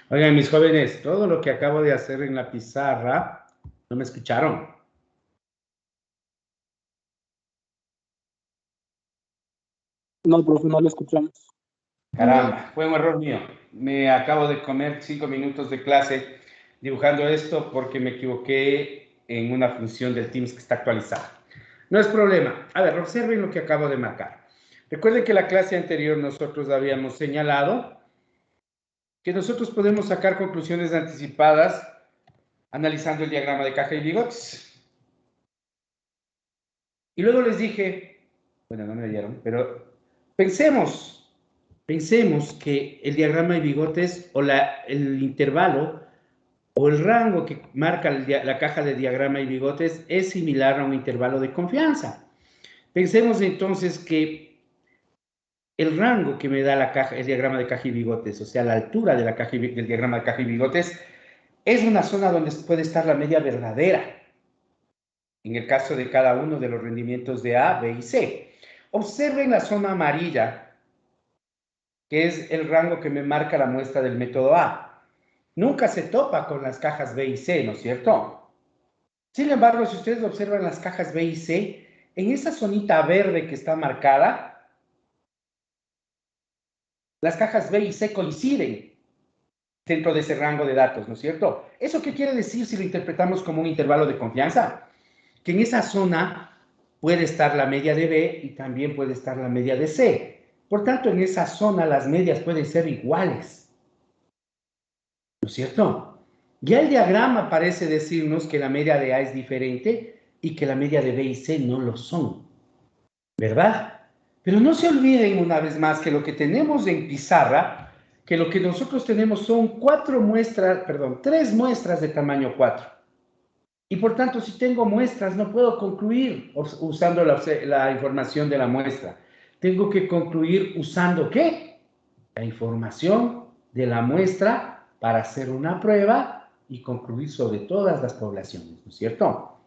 Oigan, mis jóvenes, todo lo que acabo de hacer en la pizarra, ¿no me escucharon? No, profe, no lo escuchamos. Caramba, fue un error mío. Me acabo de comer 5 minutos de clase dibujando esto porque me equivoqué en una función del Teams que está actualizada. No es problema. A ver, observen lo que acabo de marcar. Recuerden que la clase anterior nosotros habíamos señalado que nosotros podemos sacar conclusiones anticipadas analizando el diagrama de caja y bigotes. Y luego les dije, bueno, no me oyeron, pero pensemos que el diagrama de bigotes o el intervalo o el rango que marca la caja de diagrama de bigotes es similar a un intervalo de confianza. Pensemos entonces que el rango que me da el diagrama de caja y bigotes, o sea, la altura de del diagrama de caja y bigotes, es una zona donde puede estar la media verdadera, en el caso de cada uno de los rendimientos de A, B y C. Observen la zona amarilla, que es el rango que me marca la muestra del método A. Nunca se topa con las cajas B y C, ¿no es cierto? Sin embargo, si ustedes observan las cajas B y C, en esa zonita verde que está marcada, las cajas B y C coinciden dentro de ese rango de datos, ¿no es cierto? ¿Eso qué quiere decir si lo interpretamos como un intervalo de confianza? Que en esa zona puede estar la media de B y también puede estar la media de C. Por tanto, en esa zona las medias pueden ser iguales, ¿no es cierto? Ya el diagrama parece decirnos que la media de A es diferente y que la media de B y C no lo son, ¿verdad? Pero no se olviden una vez más que lo que tenemos en pizarra, que lo que nosotros tenemos son tres muestras de tamaño 4. Y por tanto, si tengo muestras, no puedo concluir usando la información de la muestra. Tengo que concluir usando ¿qué? La información de la muestra para hacer una prueba y concluir sobre todas las poblaciones, ¿no es cierto?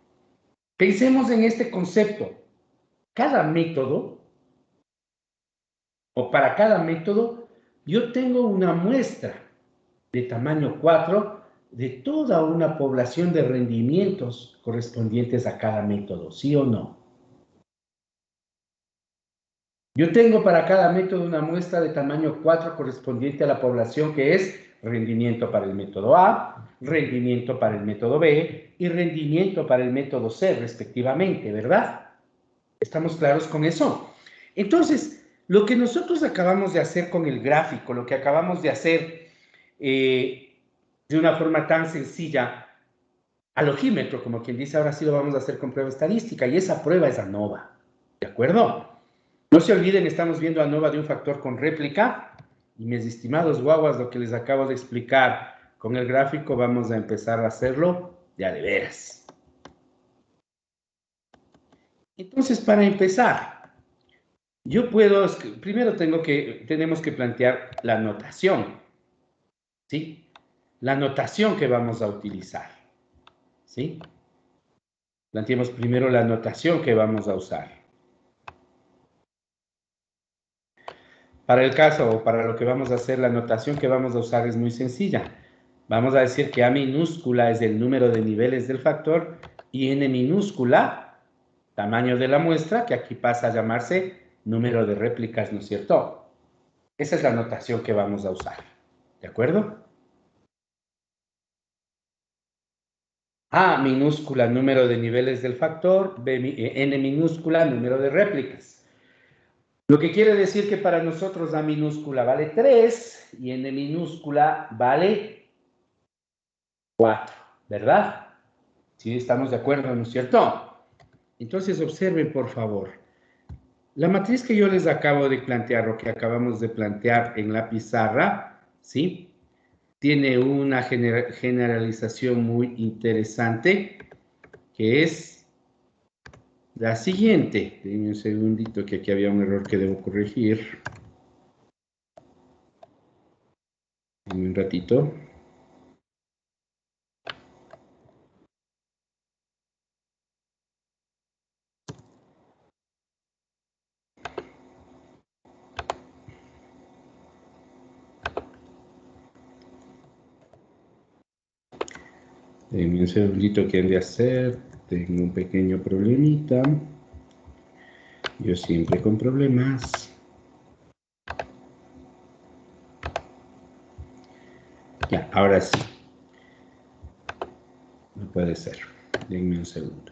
Pensemos en este concepto. Cada método, o para cada método, yo tengo una muestra de tamaño 4 de toda una población de rendimientos correspondientes a cada método, ¿sí o no? Yo tengo para cada método una muestra de tamaño 4 correspondiente a la población que es rendimiento para el método A, rendimiento para el método B y rendimiento para el método C, respectivamente, ¿verdad? ¿Estamos claros con eso? Entonces, lo que nosotros acabamos de hacer con el gráfico, lo que acabamos de hacer de una forma tan sencilla, al ojímetro, como quien dice, ahora sí lo vamos a hacer con prueba estadística, y esa prueba es ANOVA, ¿de acuerdo? No se olviden, estamos viendo ANOVA de un factor con réplica, y mis estimados guaguas, lo que les acabo de explicar con el gráfico, vamos a empezar a hacerlo de a de veras. Entonces, para empezar, primero tenemos que plantear la notación, ¿sí? La notación que vamos a utilizar, ¿sí? Planteemos primero la notación que vamos a usar. Para el caso o para lo que vamos a hacer, la notación que vamos a usar es muy sencilla. Vamos a decir que A minúscula es el número de niveles del factor y N minúscula, tamaño de la muestra, que aquí pasa a llamarse número de réplicas, ¿no es cierto? Esa es la notación que vamos a usar, ¿de acuerdo? A minúscula, número de niveles del factor, N minúscula, número de réplicas. Lo que quiere decir que para nosotros A minúscula vale 3 y N minúscula vale 4, ¿verdad? Sí, estamos de acuerdo, ¿no es cierto? Entonces observen, por favor. La matriz que yo les acabo de plantear, o que acabamos de plantear en la pizarra, ¿sí? Tiene una generalización muy interesante, que es la siguiente. Denme un segundito, que aquí había un error que debo corregir. Denme un ratito. Denme un segundito que han de hacer. Tengo un pequeño problemita. Yo siempre con problemas. Ya, ahora sí. No puede ser. Denme un segundo.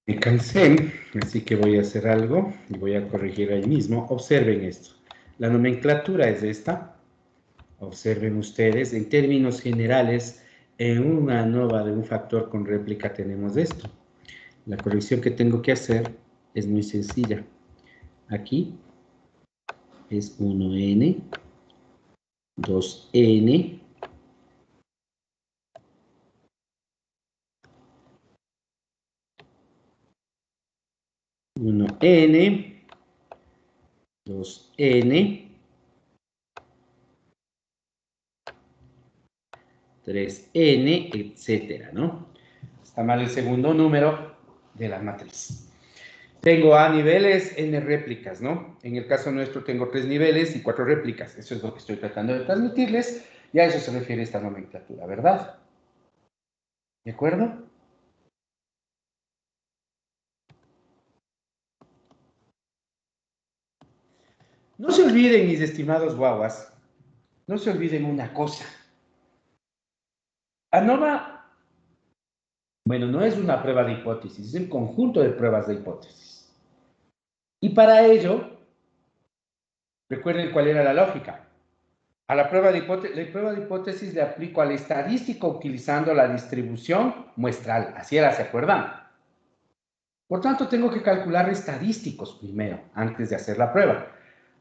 Me cansé, así que voy a hacer algo y voy a corregir ahí mismo. Observen esto. La nomenclatura es esta. Observen ustedes, en términos generales, en una ANOVA de un factor con réplica tenemos esto. La corrección que tengo que hacer es muy sencilla. Aquí es 1n, 2n, 1n, 2n, 3n, etcétera, ¿no? Está mal el segundo número de la matriz. Tengo A niveles, N réplicas, ¿no? En el caso nuestro tengo 3 niveles y 4 réplicas. Eso es lo que estoy tratando de transmitirles y a eso se refiere esta nomenclatura, ¿verdad? ¿De acuerdo? No se olviden, mis estimados guaguas, no se olviden una cosa. ANOVA, bueno, no es una prueba de hipótesis, es un conjunto de pruebas de hipótesis. Y para ello, recuerden cuál era la lógica. A la prueba de hipótesis le aplico al estadístico utilizando la distribución muestral. Así era, ¿se acuerdan? Por tanto, tengo que calcular estadísticos primero, antes de hacer la prueba.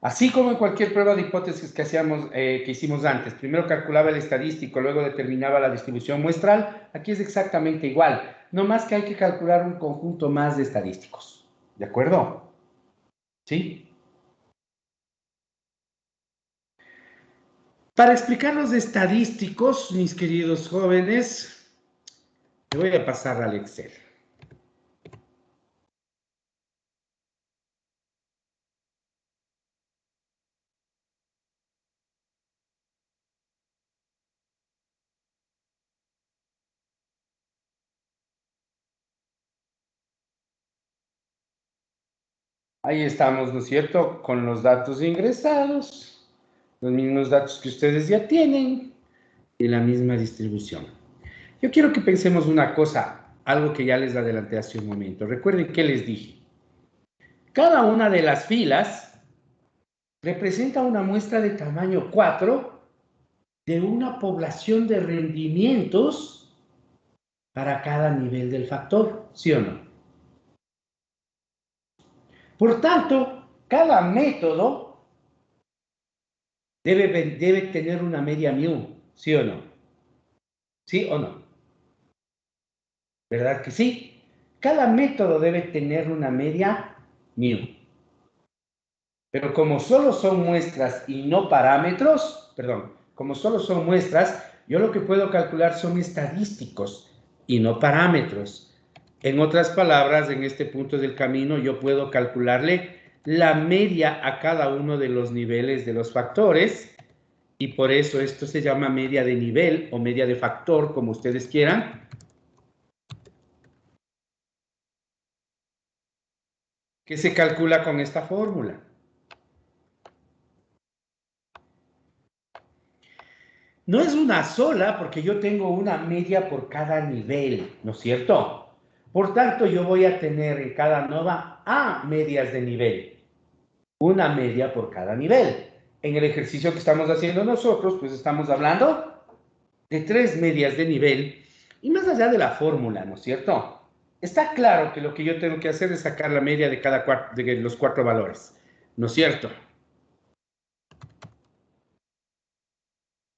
Así como en cualquier prueba de hipótesis que hicimos antes. Primero calculaba el estadístico, luego determinaba la distribución muestral. Aquí es exactamente igual. No más que hay que calcular un conjunto más de estadísticos. ¿De acuerdo? ¿Sí? Para explicar los estadísticos, mis queridos jóvenes, me voy a pasar al Excel. Ahí estamos, ¿no es cierto? Con los datos ingresados, los mismos datos que ustedes ya tienen y la misma distribución. Yo quiero que pensemos una cosa, algo que ya les adelanté hace un momento. Recuerden que les dije. Cada una de las filas representa una muestra de tamaño 4 de una población de rendimientos para cada nivel del factor, ¿sí o no? Por tanto, cada método debe tener una media mu, ¿sí o no? ¿Sí o no? ¿Verdad que sí? Cada método debe tener una media mu. Pero como solo son muestras y no parámetros, perdón, como solo son muestras, yo lo que puedo calcular son estadísticos y no parámetros. En otras palabras, en este punto del camino, yo puedo calcularle la media a cada uno de los niveles de los factores y por eso esto se llama media de nivel o media de factor, como ustedes quieran, que se calcula con esta fórmula. No es una sola porque yo tengo una media por cada nivel, ¿no es cierto? Por tanto, yo voy a tener en cada ANOVA A medias de nivel, una media por cada nivel. En el ejercicio que estamos haciendo nosotros, pues estamos hablando de 3 medias de nivel y más allá de la fórmula, ¿no es cierto? Está claro que lo que yo tengo que hacer es sacar la media de los 4 valores, ¿no es cierto?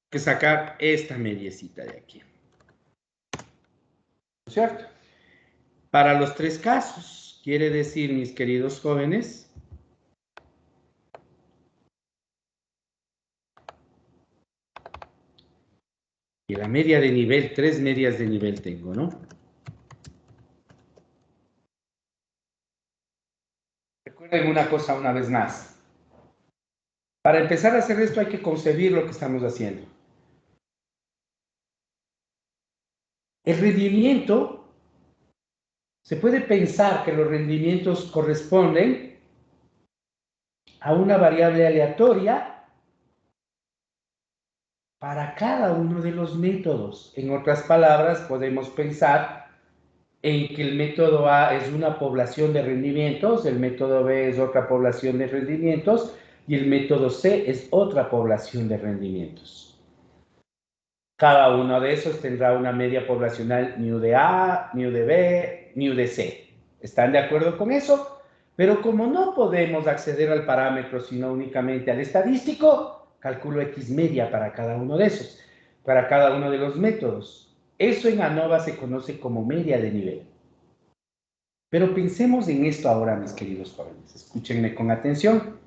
Que sacar esta mediecita de aquí, ¿no es cierto? Para los 3 casos, quiere decir, mis queridos jóvenes, Y la media de nivel, 3 medias de nivel tengo, ¿no? Recuerden una cosa una vez más. Para empezar a hacer esto hay que concebir lo que estamos haciendo. El rendimiento, se puede pensar que los rendimientos corresponden a una variable aleatoria para cada uno de los métodos. En otras palabras, podemos pensar en que el método A es una población de rendimientos, el método B es otra población de rendimientos y el método C es otra población de rendimientos. Cada uno de esos tendrá una media poblacional μ de A, μ de B, μ de C. ¿Están de acuerdo con eso? Pero como no podemos acceder al parámetro sino únicamente al estadístico, calculo X media para cada uno de esos, para cada uno de los métodos. Eso en ANOVA se conoce como media de nivel. Pero pensemos en esto ahora, mis queridos jóvenes. Escúchenme con atención.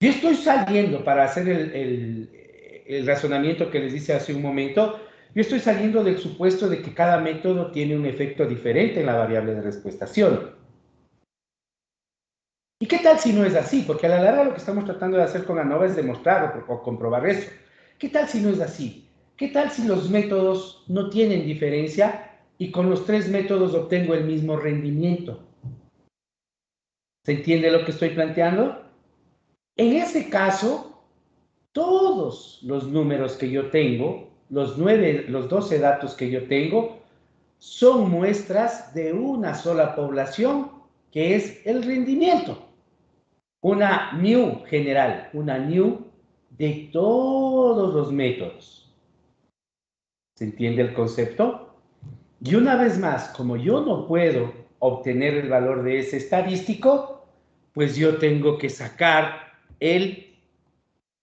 Yo estoy saliendo para hacer el razonamiento que les hice hace un momento. Yo estoy saliendo del supuesto de que cada método tiene un efecto diferente en la variable de respuestación. ¿Y qué tal si no es así? Porque a la larga lo que estamos tratando de hacer con ANOVA es demostrar o comprobar eso. ¿Qué tal si no es así? ¿Qué tal si los métodos no tienen diferencia y con los 3 métodos obtengo el mismo rendimiento? ¿Se entiende lo que estoy planteando? En ese caso, todos los números que yo tengo, los 12 datos que yo tengo, son muestras de una sola población, que es el rendimiento. Una mu general, una mu de todos los métodos. ¿Se entiende el concepto? Y una vez más, como yo no puedo obtener el valor de ese estadístico, pues yo tengo que sacar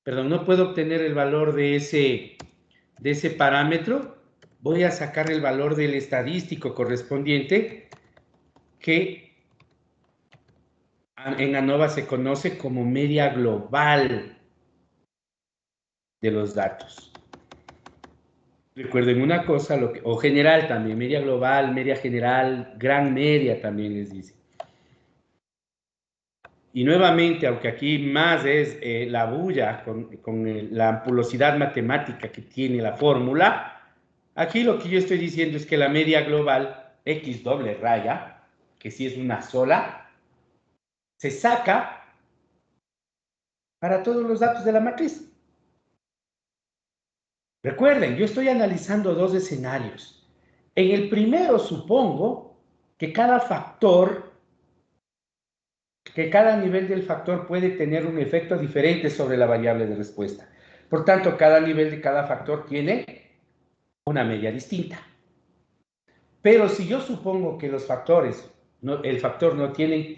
no puedo obtener el valor de ese parámetro, voy a sacar el valor del estadístico correspondiente, que en ANOVA se conoce como media global de los datos. Recuerden una cosa, o general también, media global, media general, gran media también les dice. Y nuevamente, aunque aquí más es la bulla con la ampulosidad matemática que tiene la fórmula, aquí lo que yo estoy diciendo es que la media global, X doble raya, que sí es una sola, se saca para todos los datos de la matriz. Recuerden, yo estoy analizando dos escenarios. En el primero supongo que cada nivel del factor puede tener un efecto diferente sobre la variable de respuesta. Por tanto, cada nivel de cada factor tiene una media distinta. Pero si yo supongo que los factores, el factor no tiene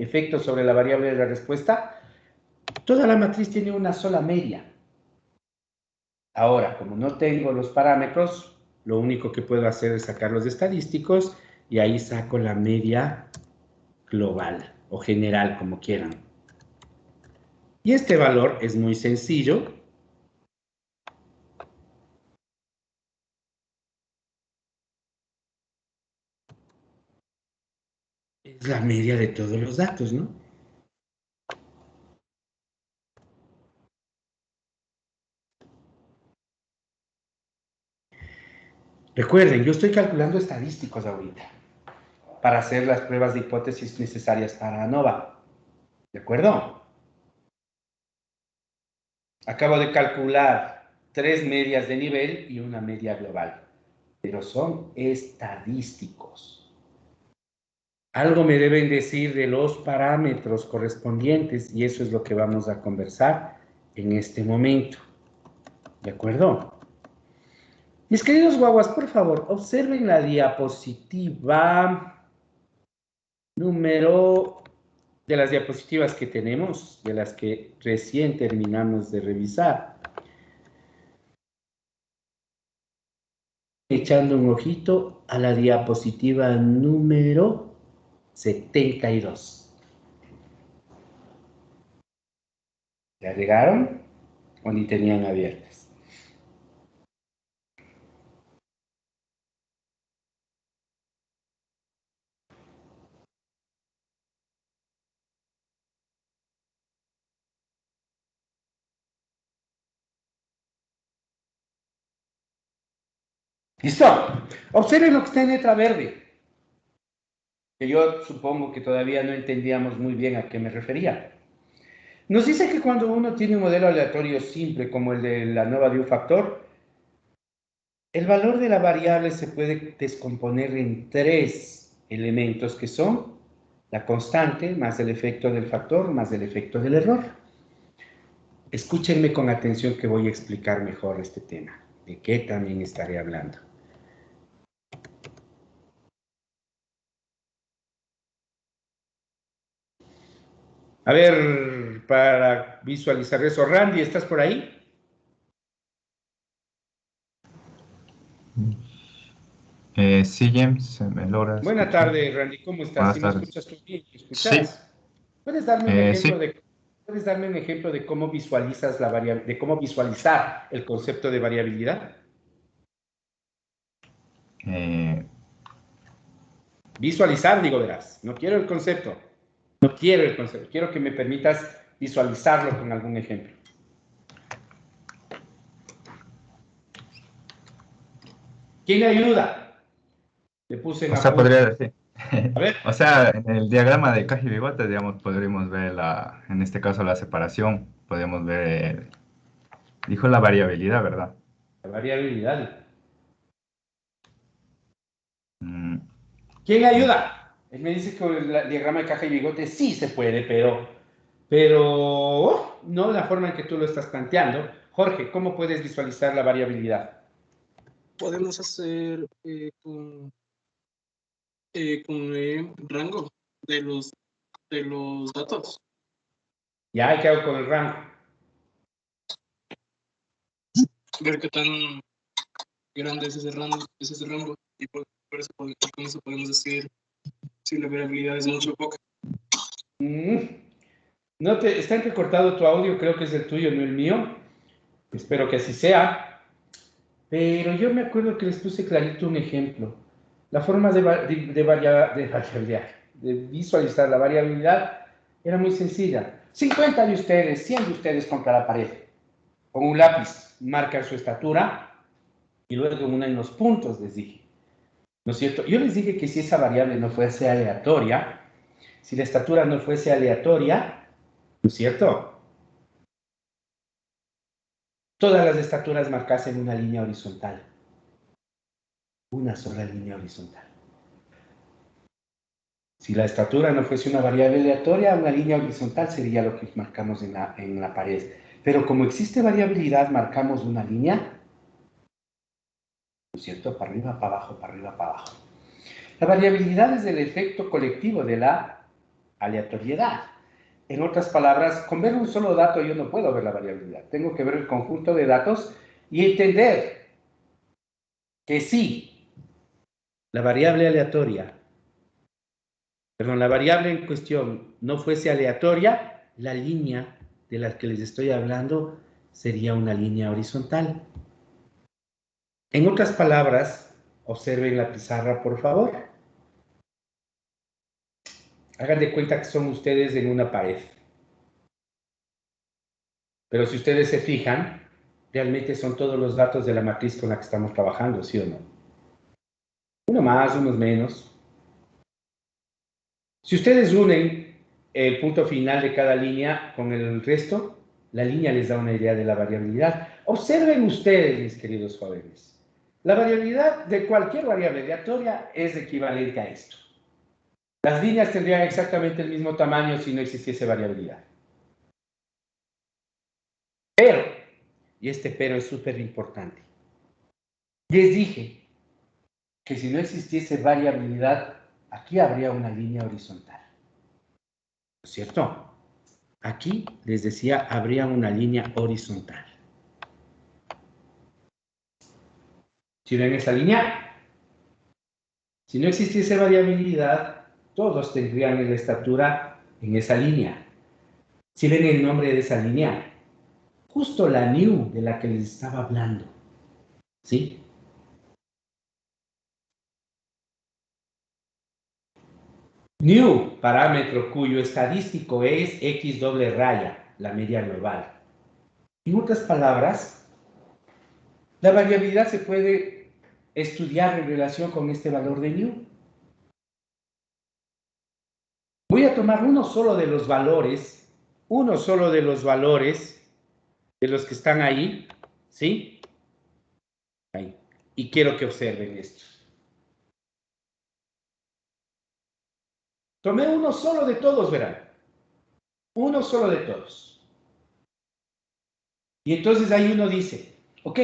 efecto sobre la variable de la respuesta, toda la matriz tiene una sola media. Ahora, como no tengo los parámetros, lo único que puedo hacer es sacar los estadísticos y ahí saco la media global o general, como quieran. Y este valor es muy sencillo. Es la media de todos los datos, ¿no? Recuerden, yo estoy calculando estadísticos ahorita para hacer las pruebas de hipótesis necesarias para ANOVA. ¿De acuerdo? Acabo de calcular 3 medias de nivel y una media global, pero son estadísticos. Algo me deben decir de los parámetros correspondientes y eso es lo que vamos a conversar en este momento. ¿De acuerdo? Mis queridos guaguas, por favor, observen la diapositiva número de las diapositivas que tenemos, de las que recién terminamos de revisar. Echando un ojito a la diapositiva número 72. ¿Ya llegaron o ni tenían abiertas? ¿Listo? Observen lo que está en letra verde, que yo supongo que todavía no entendíamos muy bien a qué me refería. Nos dice que cuando uno tiene un modelo aleatorio simple, como el de la ANOVA de un factor, el valor de la variable se puede descomponer en tres elementos que son la constante más el efecto del factor más el efecto del error. Escúchenme con atención que voy a explicar mejor este tema, de qué también estaré hablando. A ver, para visualizar eso, Randy, ¿estás por ahí? Sí, James, ¿me logra Buena escuchar? tarde, Randy, ¿cómo estás? Buenas ¿Sí me tardes. escuchas tú bien? ¿Me Sí, escuchas? ¿Puedes darme un ejemplo sí. de, ¿puedes darme un ejemplo de cómo visualizas la de cómo visualizar el concepto de variabilidad? eh, Visualizar, digo, verás. No quiero el concepto. No quiero el concepto. Quiero que me permitas visualizarlo con algún ejemplo. ¿Quién me ayuda? Le puse en o sea, apuro. podría decir. A ver. O sea, en el diagrama de caja y bigote, digamos, podríamos ver en este caso, la separación. Podríamos ver, dijo la variabilidad, ¿verdad? La variabilidad. Mm, ¿Quién me mm. ayuda? Él me dice que el diagrama de caja y bigote sí se puede, pero no de la forma en que tú lo estás planteando. Jorge, ¿cómo puedes visualizar la variabilidad? Podemos hacer con el rango de los datos. Ya, ¿qué hago con el rango? Ver qué tan grande es ese rango y con eso podemos decir si la variabilidad es mucho o poca. No te, está entrecortado tu audio, creo que es el tuyo, no el mío. Espero que así sea. Pero yo me acuerdo que les puse clarito un ejemplo. La forma de variabilidad, de visualizar la variabilidad era muy sencilla. 50 de ustedes, 100 de ustedes contra la pared. Con un lápiz marcan su estatura y luego una en los puntos, les dije. ¿No es cierto? Yo les dije que si esa variable no fuese aleatoria, si la estatura no fuese aleatoria, ¿no es cierto? Todas las estaturas marcasen una línea horizontal. Una sola línea horizontal. Si la estatura no fuese una variable aleatoria, una línea horizontal sería lo que marcamos en la pared. Pero como existe variabilidad, marcamos una línea, ¿no es cierto? Para arriba, para abajo, para arriba, para abajo. La variabilidad es el efecto colectivo de la aleatoriedad. En otras palabras, con ver un solo dato yo no puedo ver la variabilidad. Tengo que ver el conjunto de datos y entender que sí, la variable aleatoria, perdón, la variable en cuestión no fuese aleatoria, la línea de la que les estoy hablando sería una línea horizontal. En otras palabras, observen la pizarra, por favor. Hagan de cuenta que son ustedes en una pared. Pero si ustedes se fijan, realmente son todos los datos de la matriz con la que estamos trabajando, ¿sí o no? Uno más, unos menos. Si ustedes unen el punto final de cada línea con el resto, la línea les da una idea de la variabilidad. Observen ustedes, mis queridos jóvenes. La variabilidad de cualquier variable aleatoria es equivalente a esto. Las líneas tendrían exactamente el mismo tamaño si no existiese variabilidad. Pero, y este pero es súper importante, les dije que si no existiese variabilidad, aquí habría una línea horizontal. ¿No es cierto? Aquí, les decía, habría una línea horizontal. ¿Sí ven esa línea? Si no existiese variabilidad, todos tendrían la estatura en esa línea. Si ven el nombre de esa línea, justo la new de la que les estaba hablando. ¿Sí? New, parámetro cuyo estadístico es X doble raya, la media global. En otras palabras, la variabilidad se puede estudiar en relación con este valor de nu? Voy a tomar uno solo de los valores de los que están ahí, ¿sí? Ahí. Y quiero que observen esto. Tomé uno solo de todos, verán. Uno solo de todos. Y entonces ahí uno dice, ok,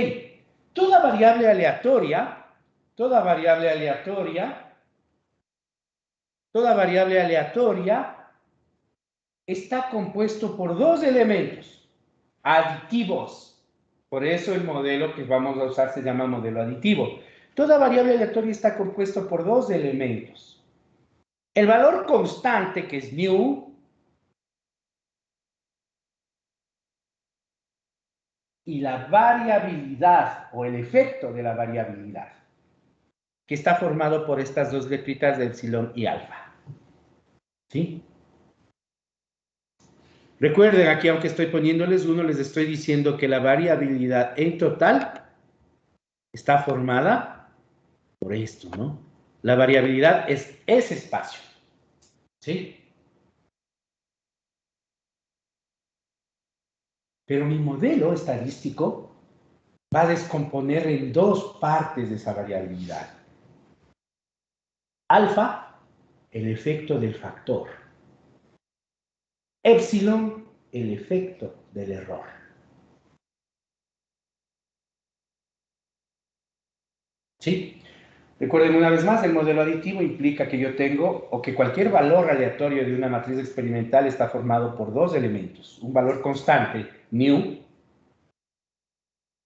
toda variable aleatoria, toda variable aleatoria está compuesto por dos elementos aditivos. Por eso el modelo que vamos a usar se llama modelo aditivo. Toda variable aleatoria está compuesto por dos elementos. El valor constante, que es nu, y la variabilidad o el efecto de la variabilidad, que está formado por estas dos letritas de epsilon y alfa. ¿Sí? Recuerden, aquí aunque estoy poniéndoles uno, les estoy diciendo que la variabilidad en total está formada por esto, ¿no? La variabilidad es ese espacio. ¿Sí? Pero mi modelo estadístico va a descomponer en dos partes de esa variabilidad. Alfa, el efecto del factor. Epsilon, el efecto del error. ¿Sí? Recuerden una vez más, el modelo aditivo implica que yo tengo, o que cualquier valor aleatorio de una matriz experimental está formado por dos elementos. Un valor constante, nu,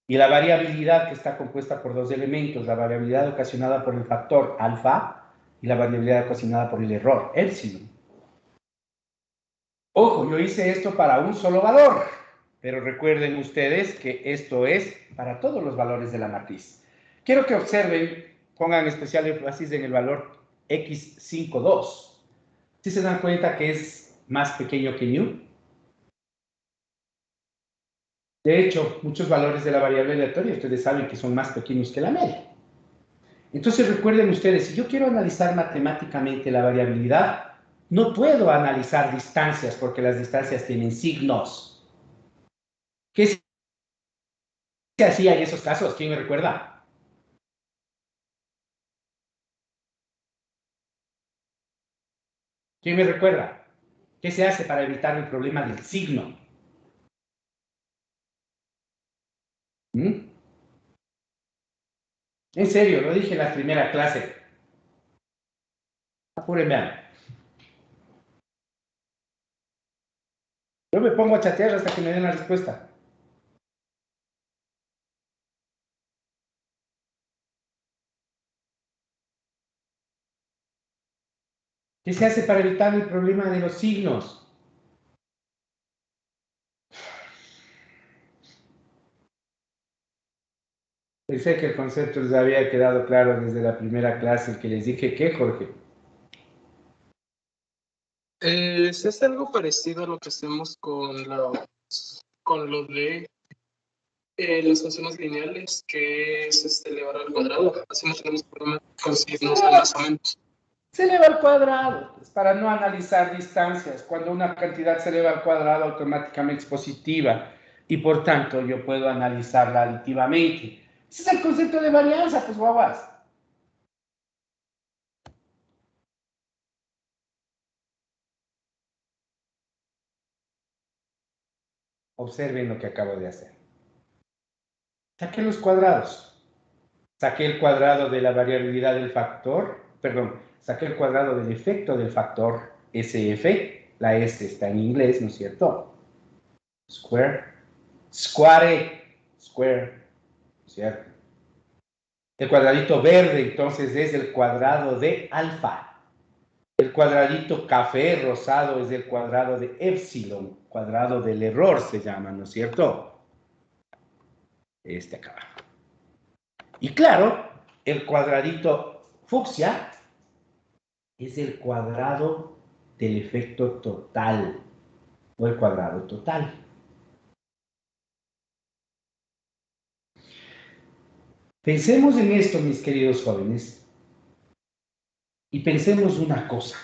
y la variabilidad que está compuesta por dos elementos, la variabilidad ocasionada por el factor alfa y la variabilidad ocasionada por el error, epsilon. Ojo, yo hice esto para un solo valor, pero recuerden ustedes que esto es para todos los valores de la matriz. Quiero que observen, pongan especial énfasis en el valor x52. ¿Sí se dan cuenta que es más pequeño que nu? De hecho, muchos valores de la variable aleatoria ustedes saben que son más pequeños que la media. Entonces recuerden ustedes, si yo quiero analizar matemáticamente la variabilidad, no puedo analizar distancias porque las distancias tienen signos. ¿Qué se hacía en esos casos? ¿Quién me recuerda? ¿Quién me recuerda? ¿Qué se hace para evitar el problema del signo? ¿Mm? En serio, lo dije en la primera clase. Apúrenme. Yo me pongo a chatear hasta que me den la respuesta. ¿Qué se hace para evitar el problema de los signos? Pensé que el concepto les había quedado claro desde la primera clase que les dije que, Jorge. Es algo parecido a lo que hacemos con lo de las funciones lineales, que es elevar al cuadrado. Así no tenemos problema con signos más o menos. Se eleva al cuadrado, es para no analizar distancias. Cuando una cantidad se eleva al cuadrado, automáticamente es positiva y por tanto yo puedo analizarla aditivamente. Ese es el concepto de varianza, pues guaguas. Observen lo que acabo de hacer. Saqué los cuadrados. Saqué el cuadrado de la variabilidad del factor, perdón, saqué el cuadrado del efecto del factor SF. La S está en inglés, ¿no es cierto? Square. Square, ¿cierto? El cuadradito verde, entonces, es el cuadrado de alfa. El cuadradito café rosado es el cuadrado de epsilon, cuadrado del error se llama, ¿no es cierto? Este acá. Y claro, el cuadradito fucsia es el cuadrado del efecto total, o el cuadrado total. Pensemos en esto, mis queridos jóvenes, y pensemos una cosa.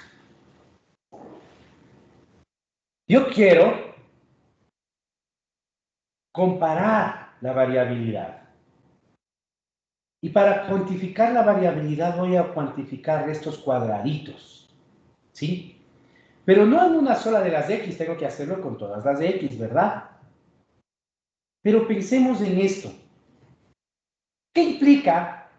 Yo quiero comparar la variabilidad. Y para cuantificar la variabilidad voy a cuantificar estos cuadraditos, ¿sí? Pero no en una sola de las X, tengo que hacerlo con todas las X, ¿verdad? Pero pensemos en esto. ¿Qué implica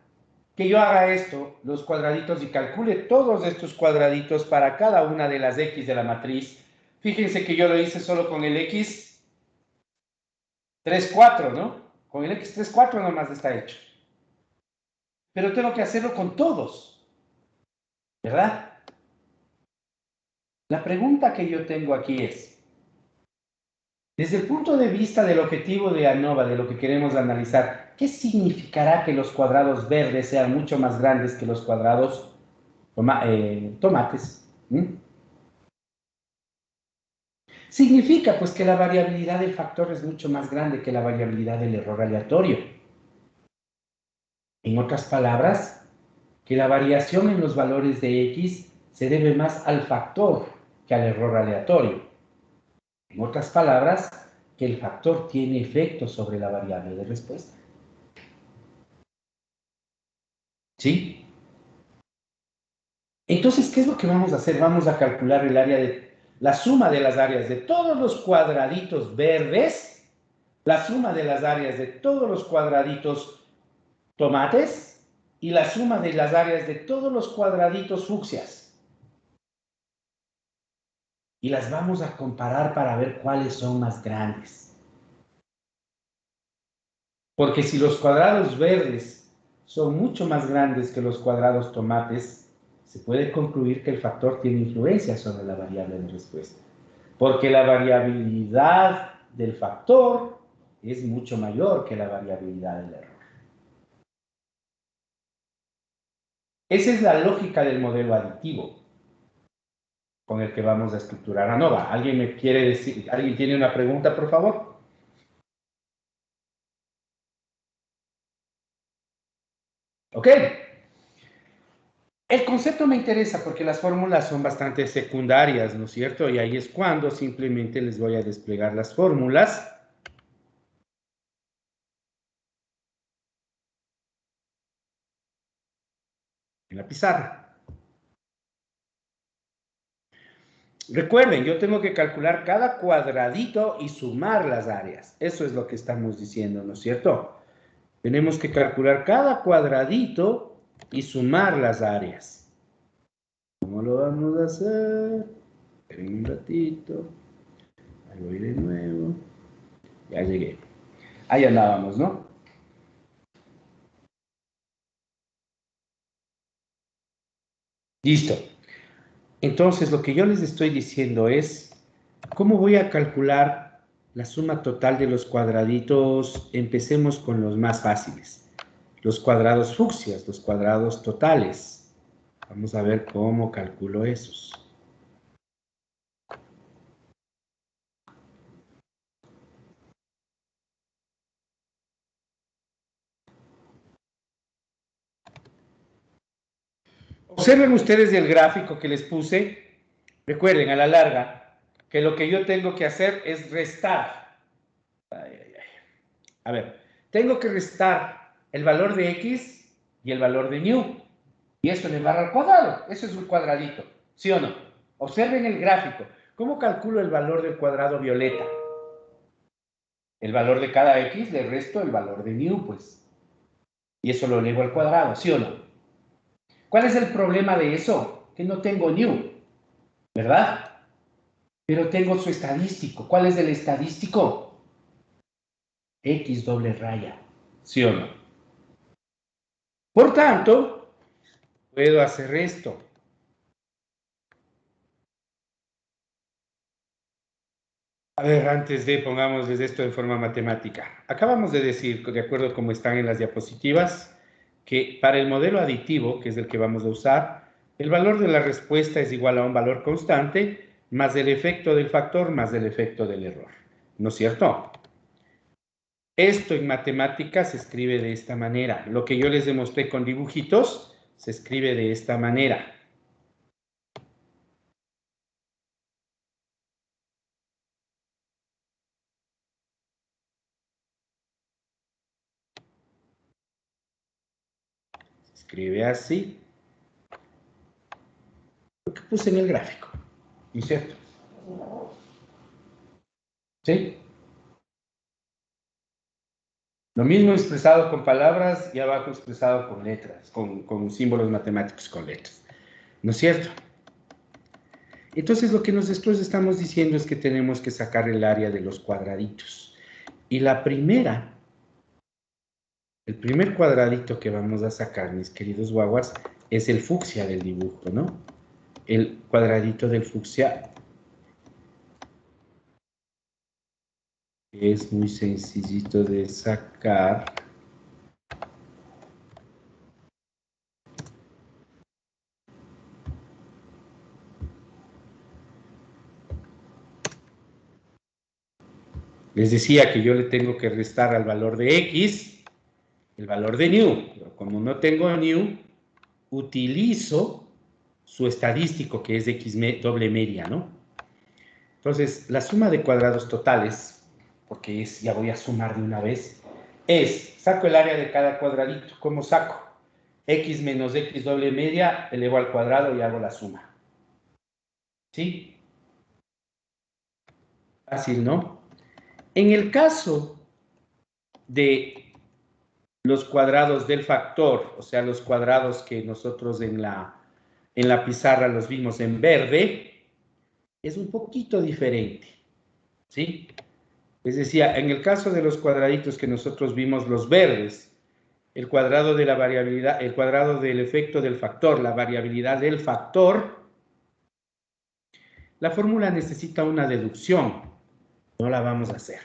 que yo haga esto, los cuadraditos, y calcule todos estos cuadraditos para cada una de las X de la matriz? Fíjense que yo lo hice solo con el X 3, 4, ¿no? Con el X 3, 4 nomás está hecho. Pero tengo que hacerlo con todos, ¿verdad? La pregunta que yo tengo aquí es, desde el punto de vista del objetivo de ANOVA, de lo que queremos analizar, ¿qué significará que los cuadrados verdes sean mucho más grandes que los cuadrados tomates? Significa pues que la variabilidad del factor es mucho más grande que la variabilidad del error aleatorio. En otras palabras, que la variación en los valores de X se debe más al factor que al error aleatorio. En otras palabras, que el factor tiene efecto sobre la variable de respuesta. ¿Sí? Entonces, ¿qué es lo que vamos a hacer? Vamos a calcular el área de la suma de las áreas de todos los cuadraditos verdes, la suma de las áreas de todos los cuadraditos tomates y la suma de las áreas de todos los cuadraditos fucsias. Y las vamos a comparar para ver cuáles son más grandes. Porque si los cuadrados verdes son mucho más grandes que los cuadrados tomates, se puede concluir que el factor tiene influencia sobre la variable de respuesta. Porque la variabilidad del factor es mucho mayor que la variabilidad del error. Esa es la lógica del modelo aditivo con el que vamos a estructurar ANOVA. ¿Alguien me quiere decir, alguien tiene una pregunta, por favor? ¿Ok? El concepto me interesa porque las fórmulas son bastante secundarias, ¿no es cierto? Y ahí es cuando simplemente les voy a desplegar las fórmulas. En la pizarra. Recuerden, yo tengo que calcular cada cuadradito y sumar las áreas. Eso es lo que estamos diciendo, ¿no es cierto? Tenemos que calcular cada cuadradito y sumar las áreas. ¿Cómo lo vamos a hacer? Esperen un ratito. Ahí voy de nuevo. Ya llegué. Ahí andábamos, ¿no? Listo. Entonces, lo que yo les estoy diciendo es, ¿cómo voy a calcular la suma total de los cuadraditos? Empecemos con los más fáciles. Los cuadrados fucsias, los cuadrados totales. Vamos a ver cómo calculo esos. Observen ustedes el gráfico que les puse. Recuerden, a la larga, que lo que yo tengo que hacer es restar. A ver, tengo que restar el valor de X y el valor de ñu. Y esto le barra al cuadrado. Eso es un cuadradito. ¿Sí o no? Observen el gráfico. ¿Cómo calculo el valor del cuadrado violeta? El valor de cada X le resto el valor de ñu, pues. Y eso lo elevo al cuadrado, ¿sí o no? ¿Cuál es el problema de eso? Que no tengo ñu, ¿verdad? Pero tengo su estadístico. ¿Cuál es el estadístico? X doble raya, ¿sí o no? Por tanto, puedo hacer esto. A ver, antes de pongámosles esto en forma matemática. Acabamos de decir, de acuerdo como están en las diapositivas, que para el modelo aditivo, que es el que vamos a usar, el valor de la respuesta es igual a un valor constante más el efecto del factor más el efecto del error. ¿No es cierto? Esto en matemáticas se escribe de esta manera. Lo que yo les demostré con dibujitos se escribe de esta manera. Se escribe así. Lo que puse en el gráfico. ¿No es cierto? ¿Sí? Lo mismo expresado con palabras y abajo expresado con letras, con símbolos matemáticos con letras. ¿No es cierto? Entonces lo que nosotros estamos diciendo es que tenemos que sacar el área de los cuadraditos. Y el primer cuadradito que vamos a sacar, mis queridos guaguas, es el fucsia del dibujo, ¿no? El cuadradito del fucsia es muy sencillito de sacar. Les decía que yo le tengo que restar al valor de x el valor de nu, pero como no tengo nu, utilizo su estadístico, que es x doble media, ¿no? Entonces, la suma de cuadrados totales, porque ya voy a sumar de una vez, saco el área de cada cuadradito. ¿Cómo saco? X menos x doble media, elevo al cuadrado y hago la suma. ¿Sí? Fácil, ¿no? En el caso de los cuadrados del factor, o sea, los cuadrados que nosotros en la pizarra los vimos en verde, es un poquito diferente, ¿sí? Les decía, en el caso de los cuadraditos que nosotros vimos los verdes, el cuadrado de la variabilidad, el cuadrado del efecto del factor, la variabilidad del factor, la fórmula necesita una deducción, no la vamos a hacer.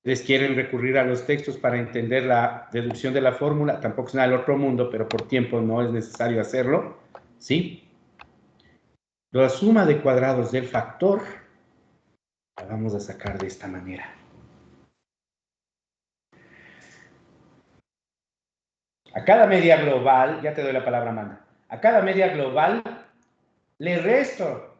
¿Les quieren recurrir a los textos para entender la deducción de la fórmula? Tampoco es nada del otro mundo, pero por tiempo no es necesario hacerlo, ¿sí? La suma de cuadrados del factor la vamos a sacar de esta manera. A cada media global, ya te doy la palabra, Amanda, a cada media global le resto,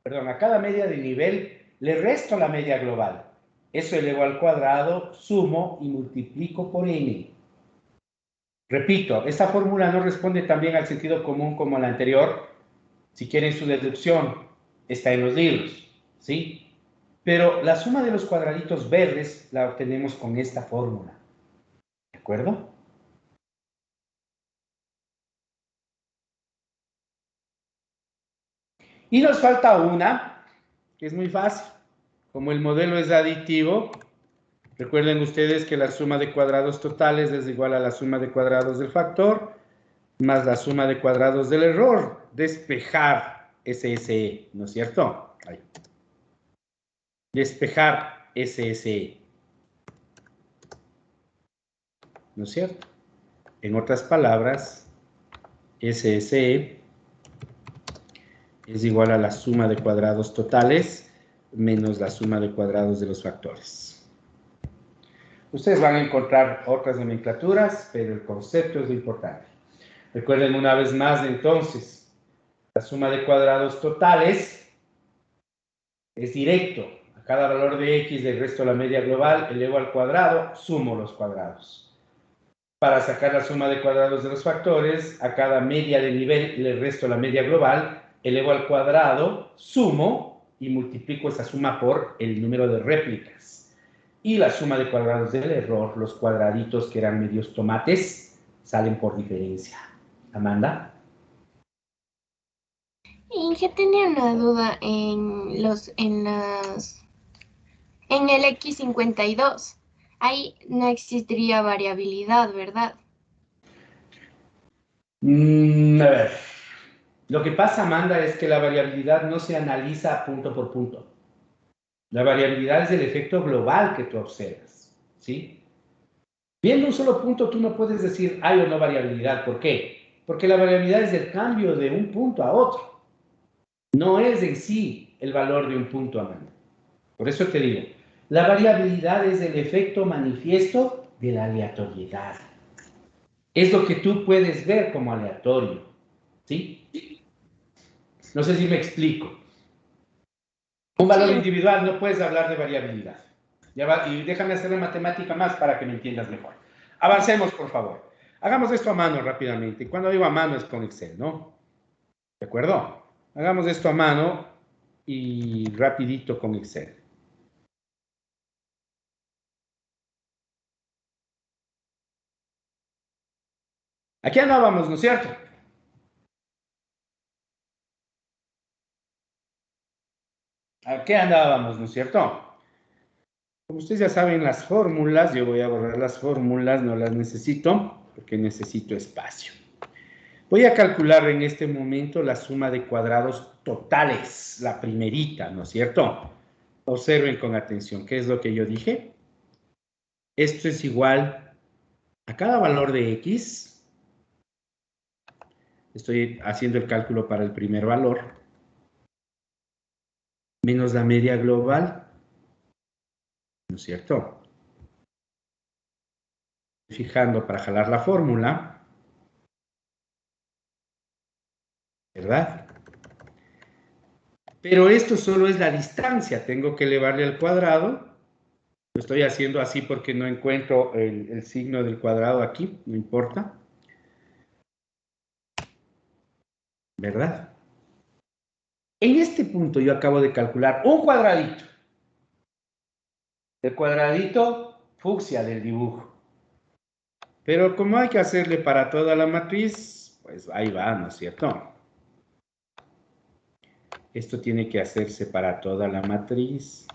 perdón, a cada media de nivel le resto la media global. Eso elevo al cuadrado, sumo y multiplico por n. Repito, esta fórmula no responde también al sentido común como la anterior. Si quieren su deducción, está en los libros, ¿sí? Pero la suma de los cuadraditos verdes la obtenemos con esta fórmula. ¿De acuerdo? Y nos falta una, que es muy fácil. Como el modelo es aditivo, recuerden ustedes que la suma de cuadrados totales es igual a la suma de cuadrados del factor, más la suma de cuadrados del error. Despejar SSE, ¿no es cierto? Ahí. Despejar SSE. ¿No es cierto? En otras palabras, SSE es igual a la suma de cuadrados totales menos la suma de cuadrados de los factores. Ustedes van a encontrar otras nomenclaturas, pero el concepto es lo importante. Recuerden una vez más, entonces, la suma de cuadrados totales es directo. A cada valor de x le resto la media global, elevo al cuadrado, sumo los cuadrados. Para sacar la suma de cuadrados de los factores, a cada media de nivel le resto la media global, elevo al cuadrado, sumo y multiplico esa suma por el número de réplicas. Y la suma de cuadrados del error, los cuadraditos que eran medios tomates, salen por diferencia. Amanda. Y yo tenía una duda en el X52. Ahí no existiría variabilidad, ¿verdad? A ver. Lo que pasa, Amanda, es que la variabilidad no se analiza punto por punto. La variabilidad es el efecto global que tú observas, ¿sí? Viendo un solo punto, tú no puedes decir hay o no variabilidad. ¿Por qué? Porque la variabilidad es el cambio de un punto a otro. No es en sí el valor de un punto, Amanda. Por eso te digo, La variabilidad es el efecto manifiesto de la aleatoriedad. Es lo que tú puedes ver como aleatorio, ¿sí? No sé si me explico. Un valor Sí. individual no puedes hablar de variabilidad. Ya va, y déjame hacer la matemática más para que me entiendas mejor. Avancemos, por favor. Hagamos esto a mano rápidamente. Cuando digo a mano es con Excel, ¿no? ¿De acuerdo? Hagamos esto a mano y rapidito con Excel. Aquí andábamos, ¿no es cierto? Aquí andábamos, ¿no es cierto? Como ustedes ya saben las fórmulas, yo voy a borrar las fórmulas, no las necesito, porque necesito espacio. Voy a calcular en este momento la suma de cuadrados totales, la primerita, ¿no es cierto? Observen con atención, ¿qué es lo que yo dije? Esto es igual a cada valor de x, estoy haciendo el cálculo para el primer valor, menos la media global, ¿no es cierto? Fijando para jalar la fórmula, ¿verdad? Pero esto solo es la distancia, tengo que elevarle al cuadrado. Lo estoy haciendo así porque no encuentro el signo del cuadrado aquí, no importa. ¿Verdad? En este punto yo acabo de calcular un cuadradito. El cuadradito fucsia del dibujo. Pero como hay que hacerle para toda la matriz, pues ahí va, ¿no es cierto? Esto tiene que hacerse para toda la matriz.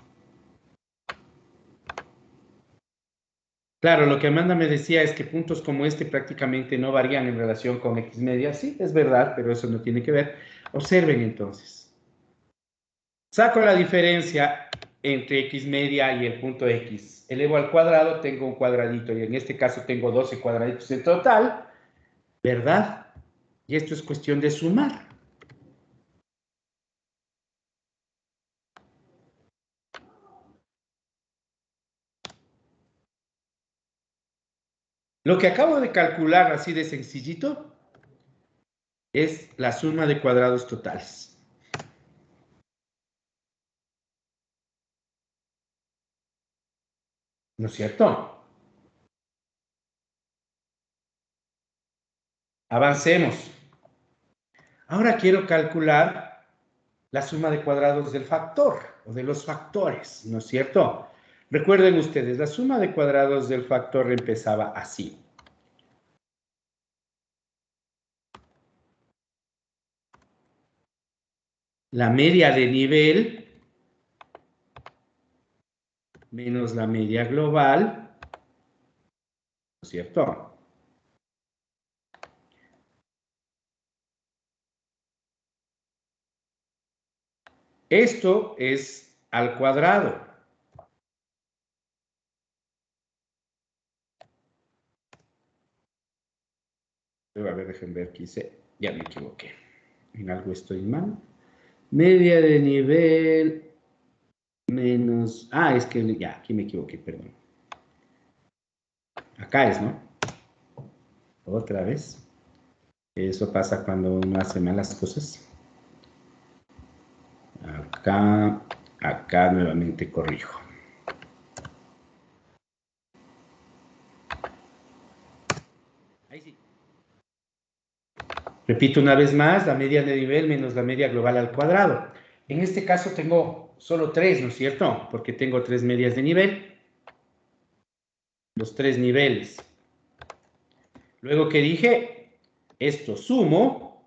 Claro, lo que Amanda me decía es que puntos como este prácticamente no varían en relación con X media. Sí, es verdad, pero eso no tiene que ver. Observen entonces. Saco la diferencia entre X media y el punto X. Elevo al cuadrado, tengo un cuadradito, y en este caso tengo 12 cuadraditos en total, ¿verdad? Y esto es cuestión de sumar. Lo que acabo de calcular así de sencillito es la suma de cuadrados totales. ¿No es cierto? Avancemos. Ahora quiero calcular la suma de cuadrados del factor o de los factores, ¿no es cierto? Recuerden ustedes, la suma de cuadrados del factor empezaba así. La media de nivel menos la media global, ¿no es cierto? Esto es al cuadrado. Pero a ver, déjenme ver qué hice. Ya me equivoqué. En algo estoy mal. Media de nivel menos... Ah, es que ya, aquí me equivoqué, perdón. Acá es, ¿no? Otra vez. Eso pasa cuando uno hace malas cosas. Acá nuevamente corrijo. Ahí sí. Repito una vez más, la media de nivel menos la media global al cuadrado. En este caso tengo solo 3, ¿no es cierto? Porque tengo 3 medias de nivel. Los 3 niveles. Luego que dije, esto sumo.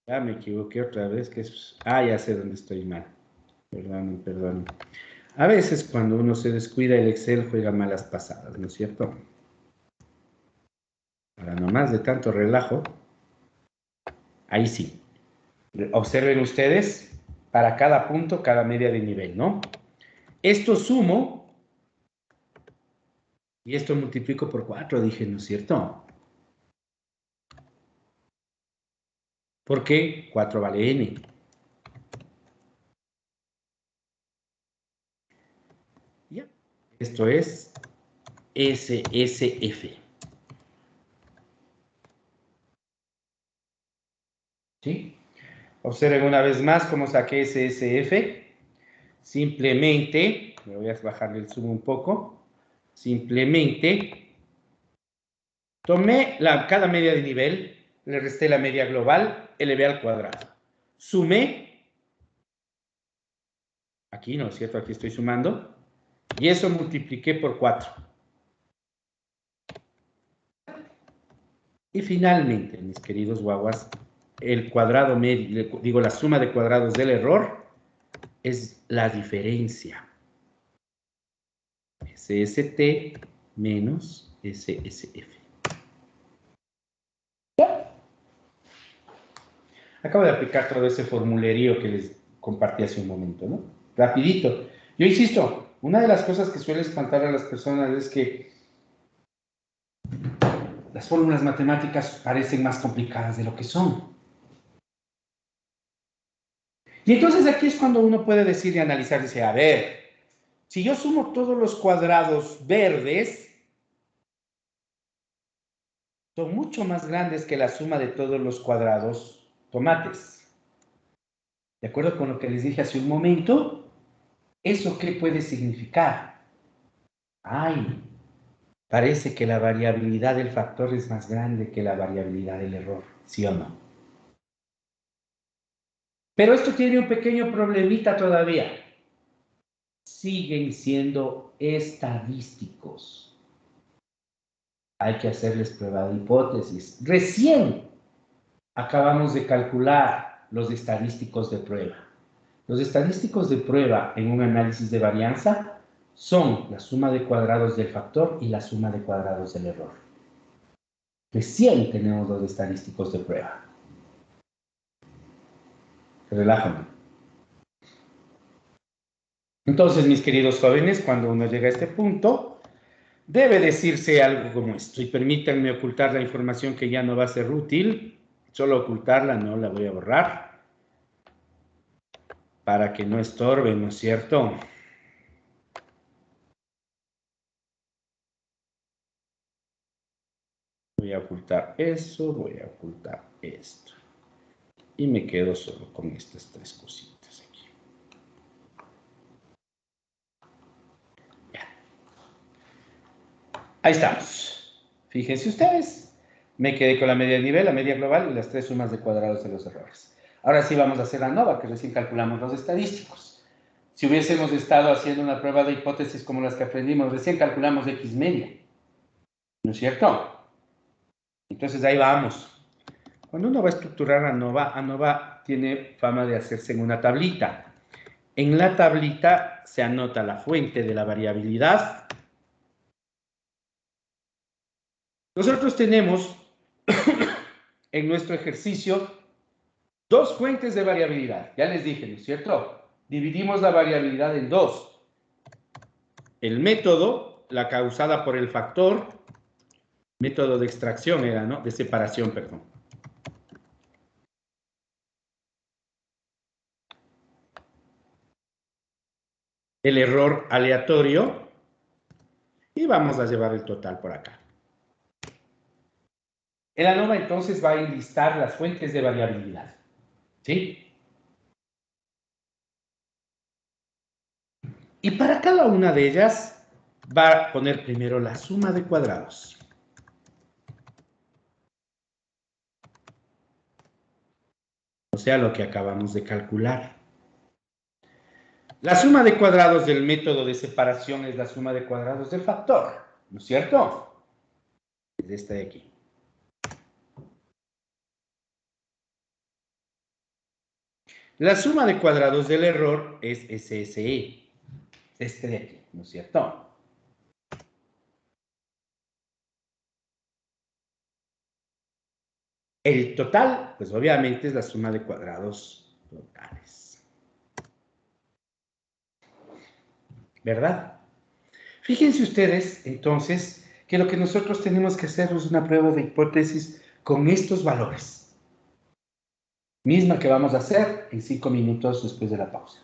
Ya me equivoqué otra vez. Ya sé dónde estoy mal. Perdonen. A veces cuando uno se descuida el Excel juega malas pasadas, ¿no es cierto? Ahora nomás de tanto relajo. Ahí sí. Observen ustedes, para cada punto, cada media de nivel, ¿no? Esto sumo y esto multiplico por 4, dije, ¿no es cierto? ¿Por qué? 4 vale n. Esto es SSF. ¿Sí? Observen una vez más cómo saqué SSF. Simplemente, me voy a bajarle el zoom un poco. Simplemente tomé cada media de nivel, le resté la media global, elevé al cuadrado. Sumé, aquí no es cierto, aquí estoy sumando, y eso multipliqué por 4. Y finalmente, mis queridos guaguas, el cuadrado medio, digo, la suma de cuadrados del error es la diferencia. SST menos SSF. Acabo de aplicar todo ese formulerío que les compartí hace un momento, ¿no? Rapidito. Yo insisto, una de las cosas que suele espantar a las personas es que las fórmulas matemáticas parecen más complicadas de lo que son. Y entonces aquí es cuando uno puede decir y analizar, dice, a ver, si yo sumo todos los cuadrados verdes, son mucho más grandes que la suma de todos los cuadrados tomates. De acuerdo con lo que les dije hace un momento, ¿eso qué puede significar? Ay, parece que la variabilidad del factor es más grande que la variabilidad del error, ¿sí o no? Pero esto tiene un pequeño problemita todavía. Siguen siendo estadísticos. Hay que hacerles prueba de hipótesis. Recién acabamos de calcular los estadísticos de prueba. Los estadísticos de prueba en un análisis de varianza son la suma de cuadrados del factor y la suma de cuadrados del error. Recién tenemos los estadísticos de prueba. Relájame. Entonces, mis queridos jóvenes, cuando uno llega a este punto, debe decirse algo como esto. Y permítanme ocultar la información que ya no va a ser útil. Solo ocultarla, no la voy a borrar. Para que no estorbe, ¿no es cierto? Voy a ocultar eso, voy a ocultar esto. Y me quedo solo con estas tres cositas aquí. Ya. Ahí estamos. Fíjense ustedes. Me quedé con la media de nivel, la media global y las tres sumas de cuadrados de los errores. Ahora sí vamos a hacer la ANOVA, que recién calculamos los estadísticos. Si hubiésemos estado haciendo una prueba de hipótesis como las que aprendimos, recién calculamos X media. ¿No es cierto? Entonces ahí vamos. Cuando uno va a estructurar ANOVA tiene fama de hacerse en una tablita. En la tablita se anota la fuente de la variabilidad. Nosotros tenemos en nuestro ejercicio dos fuentes de variabilidad. Ya les dije, ¿no es cierto? Dividimos la variabilidad en dos. El método, la causada por el factor, método de extracción era, ¿no? De separación, perdón. El error aleatorio y vamos a llevar el total por acá. El ANOVA entonces va a enlistar las fuentes de variabilidad. ¿Sí? Y para cada una de ellas va a poner primero la suma de cuadrados. O sea, lo que acabamos de calcular. La suma de cuadrados del método de separación es la suma de cuadrados del factor, ¿no es cierto? Es esta de aquí. La suma de cuadrados del error es SSE, este de aquí, ¿no es cierto? El total, pues obviamente es la suma de cuadrados totales. ¿Verdad? Fíjense ustedes, entonces, que lo que nosotros tenemos que hacer es una prueba de hipótesis con estos valores. Misma que vamos a hacer en 5 minutos después de la pausa.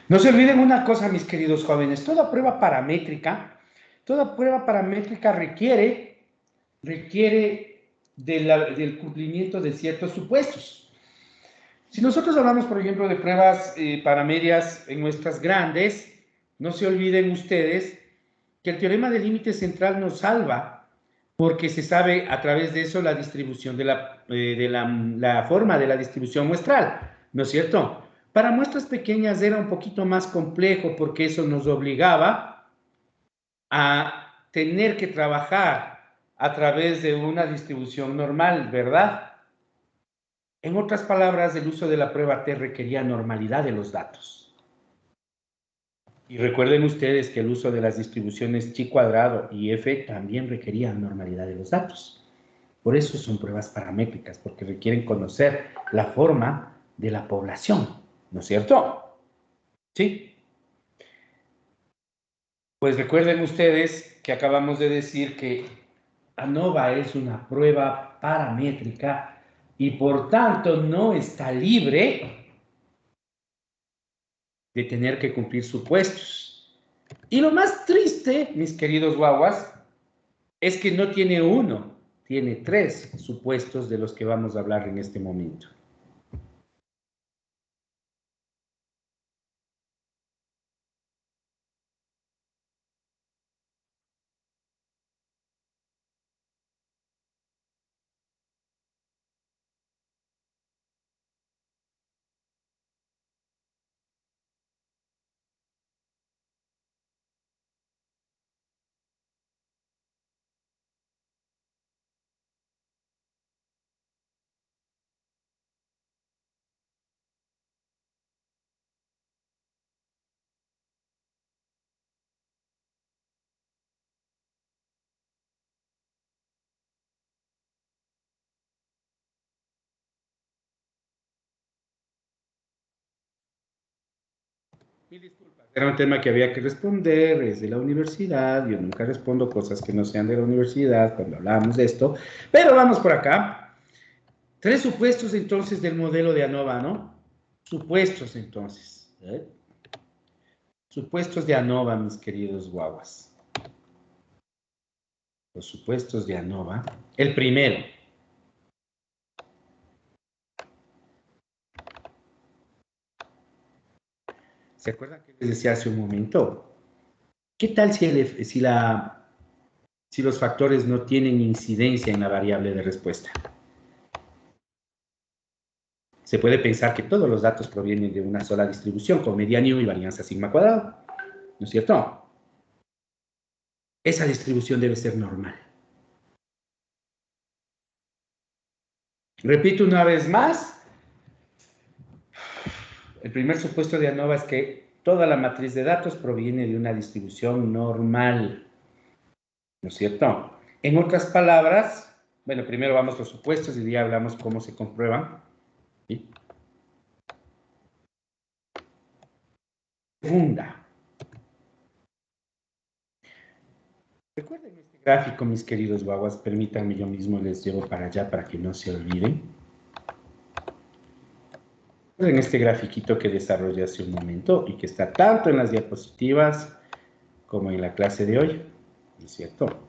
No se olviden una cosa, mis queridos jóvenes, toda prueba paramétrica requiere del cumplimiento de ciertos supuestos. Si nosotros hablamos, por ejemplo, de pruebas paramedias en muestras grandes, no se olviden ustedes que el teorema del límite central nos salva porque se sabe a través de eso la distribución la forma de la distribución muestral, ¿no es cierto? Para muestras pequeñas era un poquito más complejo porque eso nos obligaba a tener que trabajar a través de una distribución normal, ¿verdad? En otras palabras, el uso de la prueba T requería normalidad de los datos. Y recuerden ustedes que el uso de las distribuciones chi cuadrado y f también requería normalidad de los datos. Por eso son pruebas paramétricas, porque requieren conocer la forma de la población, ¿no es cierto? ¿Sí? Pues recuerden ustedes que acabamos de decir que ANOVA es una prueba paramétrica y por tanto no está libre de tener que cumplir supuestos. Y lo más triste, mis queridos guaguas, es que no tiene uno, tiene tres supuestos de los que vamos a hablar en este momento. Mil disculpas. Era un tema que había que responder, es de la universidad, yo nunca respondo cosas que no sean de la universidad cuando hablamos de esto, pero vamos por acá. Tres supuestos entonces del modelo de ANOVA, ¿no? Supuestos entonces. Supuestos de ANOVA, mis queridos guaguas. Los supuestos de ANOVA. El primero. ¿Se acuerdan que les decía hace un momento? ¿Qué tal si los factores no tienen incidencia en la variable de respuesta? Se puede pensar que todos los datos provienen de una sola distribución con medianio y varianza sigma cuadrado, ¿no es cierto? Esa distribución debe ser normal. Repito una vez más, el primer supuesto de ANOVA es que toda la matriz de datos proviene de una distribución normal, ¿no es cierto? En otras palabras, bueno, primero vamos a los supuestos y ya hablamos cómo se comprueban. ¿Sí? Segunda. Recuerden este gráfico, mis queridos guaguas, permítanme, yo mismo les llevo para allá para que no se olviden. En este grafiquito que desarrollé hace un momento y que está tanto en las diapositivas como en la clase de hoy, ¿no es cierto?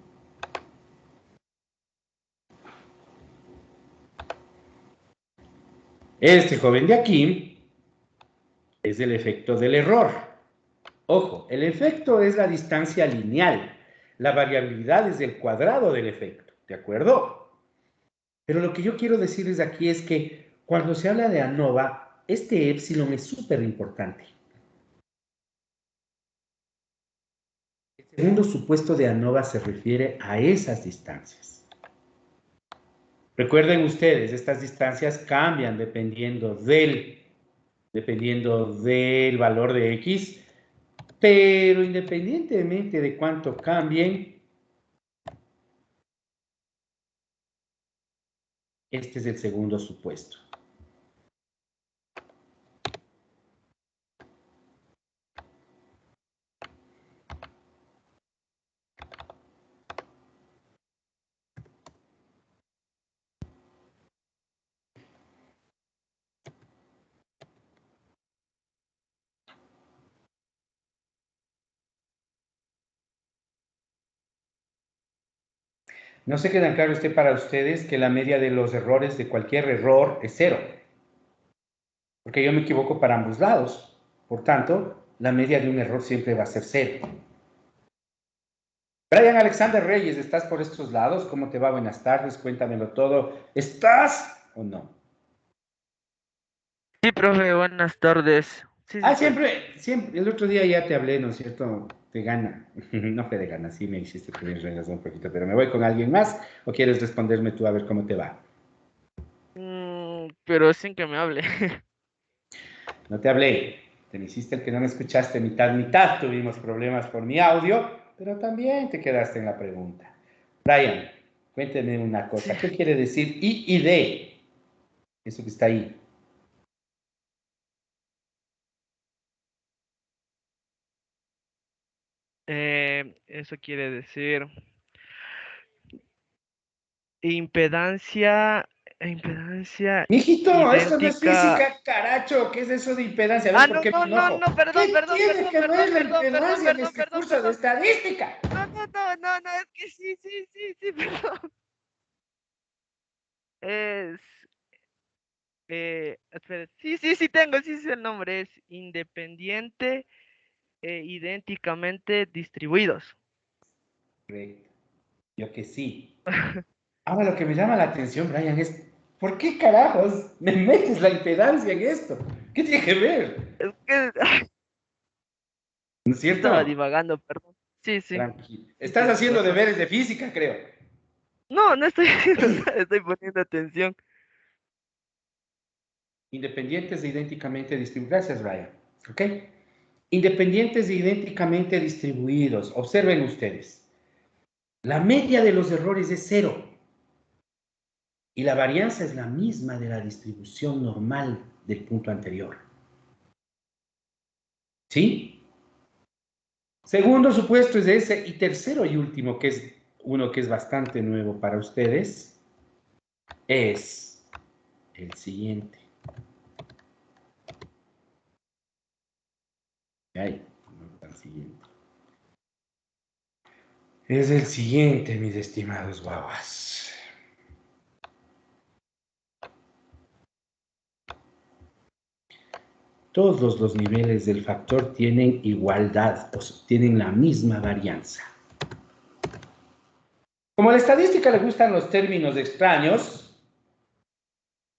Este joven de aquí es el efecto del error. Ojo, el efecto es la distancia lineal. La variabilidad es el cuadrado del efecto, ¿de acuerdo? Pero lo que yo quiero decirles aquí es que cuando se habla de ANOVA, este épsilon es súper importante. El segundo supuesto de ANOVA se refiere a esas distancias. Recuerden ustedes, estas distancias cambian dependiendo del valor de X, pero independientemente de cuánto cambien, este es el segundo supuesto. No se queda claro para ustedes que la media de los errores de cualquier error es 0. Porque yo me equivoco para ambos lados. Por tanto, la media de un error siempre va a ser 0. Brian Alexander Reyes, ¿estás por estos lados? ¿Cómo te va? Buenas tardes, cuéntamelo todo. ¿Estás o no? Sí, profe, buenas tardes. Sí, sí, estoy. Siempre, el otro día ya te hablé, ¿no es cierto? De gana. No fue de gana, sí me hiciste que me enredas un poquito, pero ¿me voy con alguien más o quieres responderme tú a ver cómo te va? Pero sin que me hable. No te hablé, te me hiciste el que no me escuchaste mitad, mitad. Tuvimos problemas por mi audio, pero también te quedaste en la pregunta. Brian, cuénteme una Sí. cosa. ¿Qué quiere decir I y D? Eso que está ahí. Eso quiere decir impedancia, impedancia Mijito, esto no es idéntica. física, caracho. ¿Qué es eso de impedancia? ¿Ves por qué me enojo? Perdón, ¿Qué tiene que ver la impedancia en perdón, este curso de estadística? no, es que sí, perdón. Es, espera, sí, el nombre es independiente e idénticamente distribuidos. Correcto. Yo que sí. Ahora lo que me llama la atención, Brian, es ¿por qué carajos me metes la impedancia en esto? ¿Qué tiene que ver? Es que ¿No es estaba cierto? divagando, perdón. Sí, Tranquilo. sí, Estás tienes haciendo razón. deberes de física, creo. No estoy haciendo nada, estoy poniendo atención. Independientes e idénticamente distribuidos. Gracias, Brian. ¿Ok? Independientes e idénticamente distribuidos. Observen ustedes. La media de los errores es 0. Y la varianza es la misma de la distribución normal del punto anterior. ¿Sí? Segundo supuesto es ese. Y tercero y último, que es uno que es bastante nuevo para ustedes, es el siguiente. Ay, no, el siguiente. Es el siguiente, mis estimados guaguas. Todos los niveles del factor tienen igualdad, o sea, tienen la misma varianza. Como a la estadística le gustan los términos extraños,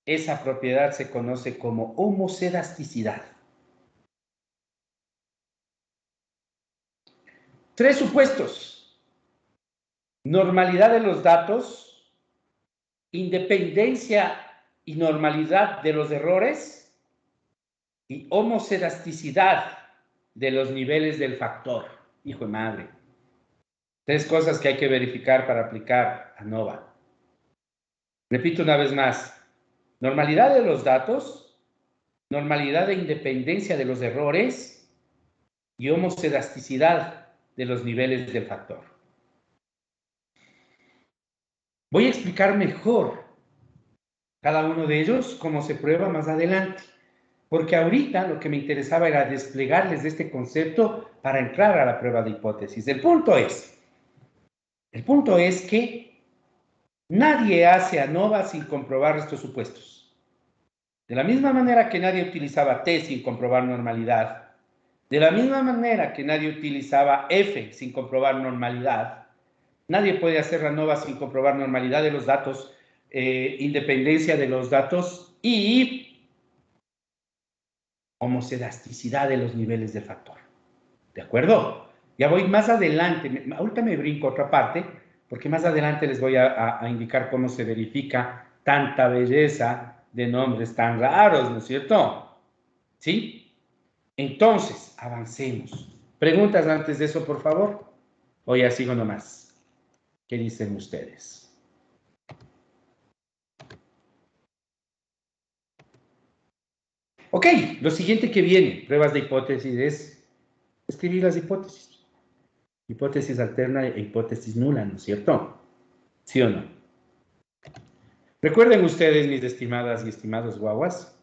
esa propiedad se conoce como homocedasticidad. 3 supuestos: normalidad de los datos, independencia y normalidad de los errores y homocedasticidad de los niveles del factor. Hijo de madre. 3 cosas que hay que verificar para aplicar ANOVA. Repito una vez más: normalidad de los datos, normalidad de independencia de los errores y homocedasticidad de los niveles del factor. Voy a explicar mejor cada uno de ellos, cómo se prueba más adelante, porque ahorita lo que me interesaba era desplegarles este concepto para entrar a la prueba de hipótesis. El punto es que nadie hace ANOVA sin comprobar estos supuestos. De la misma manera que nadie utilizaba T sin comprobar normalidad, de la misma manera que nadie utilizaba F sin comprobar normalidad, nadie puede hacer ANOVA sin comprobar normalidad de los datos, independencia de los datos y homocedasticidad de los niveles del factor. ¿De acuerdo? Ya voy más adelante, ahorita me brinco a otra parte, porque más adelante les voy a indicar cómo se verifica tanta belleza de nombres tan raros, ¿no es cierto? ¿Sí? Entonces, avancemos. ¿Preguntas antes de eso, por favor? O ya sigo nomás. ¿Qué dicen ustedes? Ok, lo siguiente que viene, pruebas de hipótesis, es escribir las hipótesis. Hipótesis alterna e hipótesis nula, ¿no es cierto? ¿Sí o no? Recuerden ustedes, mis estimadas y estimados guaguas,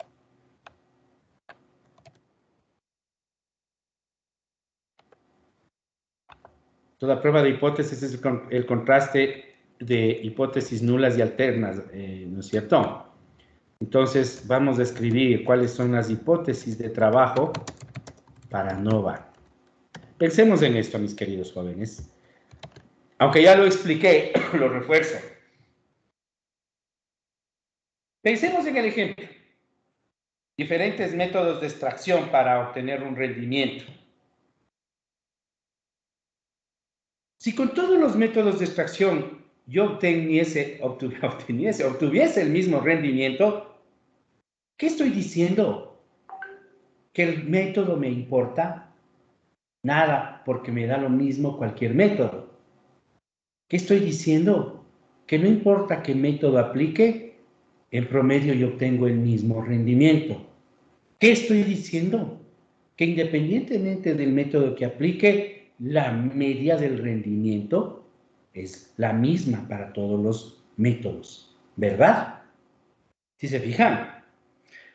toda prueba de hipótesis es el contraste de hipótesis nulas y alternas, ¿no es cierto? Entonces, vamos a escribir cuáles son las hipótesis de trabajo para ANOVA. Pensemos en esto, mis queridos jóvenes. Aunque ya lo expliqué, lo refuerzo. Pensemos en el ejemplo. Diferentes métodos de extracción para obtener un rendimiento. Si con todos los métodos de extracción yo obtuviese el mismo rendimiento, ¿qué estoy diciendo? ¿Que el método me importa? Nada, porque me da lo mismo cualquier método. ¿Qué estoy diciendo? Que no importa qué método aplique, en promedio yo obtengo el mismo rendimiento. ¿Qué estoy diciendo? Que independientemente del método que aplique, la media del rendimiento es la misma para todos los métodos, ¿verdad? Si se fijan.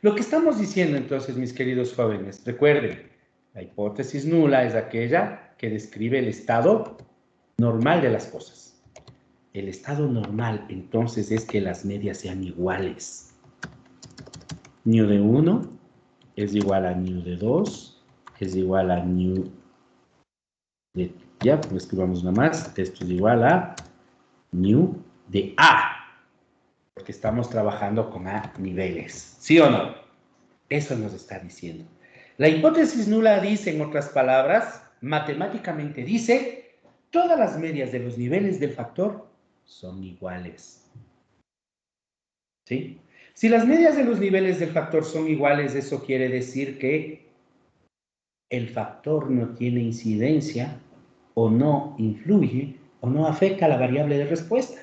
Lo que estamos diciendo entonces, mis queridos jóvenes, recuerden, la hipótesis nula es aquella que describe el estado normal de las cosas. El estado normal, entonces, es que las medias sean iguales. Ñu de 1 es igual a ñu de 2, es igual a ñu de... Ya, pues escribamos una más. Esto es igual a ñu de A. Porque estamos trabajando con A niveles. ¿Sí o no? Eso nos está diciendo. La hipótesis nula dice, en otras palabras, matemáticamente dice, todas las medias de los niveles del factor son iguales. ¿Sí? Si las medias de los niveles del factor son iguales, eso quiere decir que el factor no tiene incidencia o no influye o no afecta a la variable de respuesta.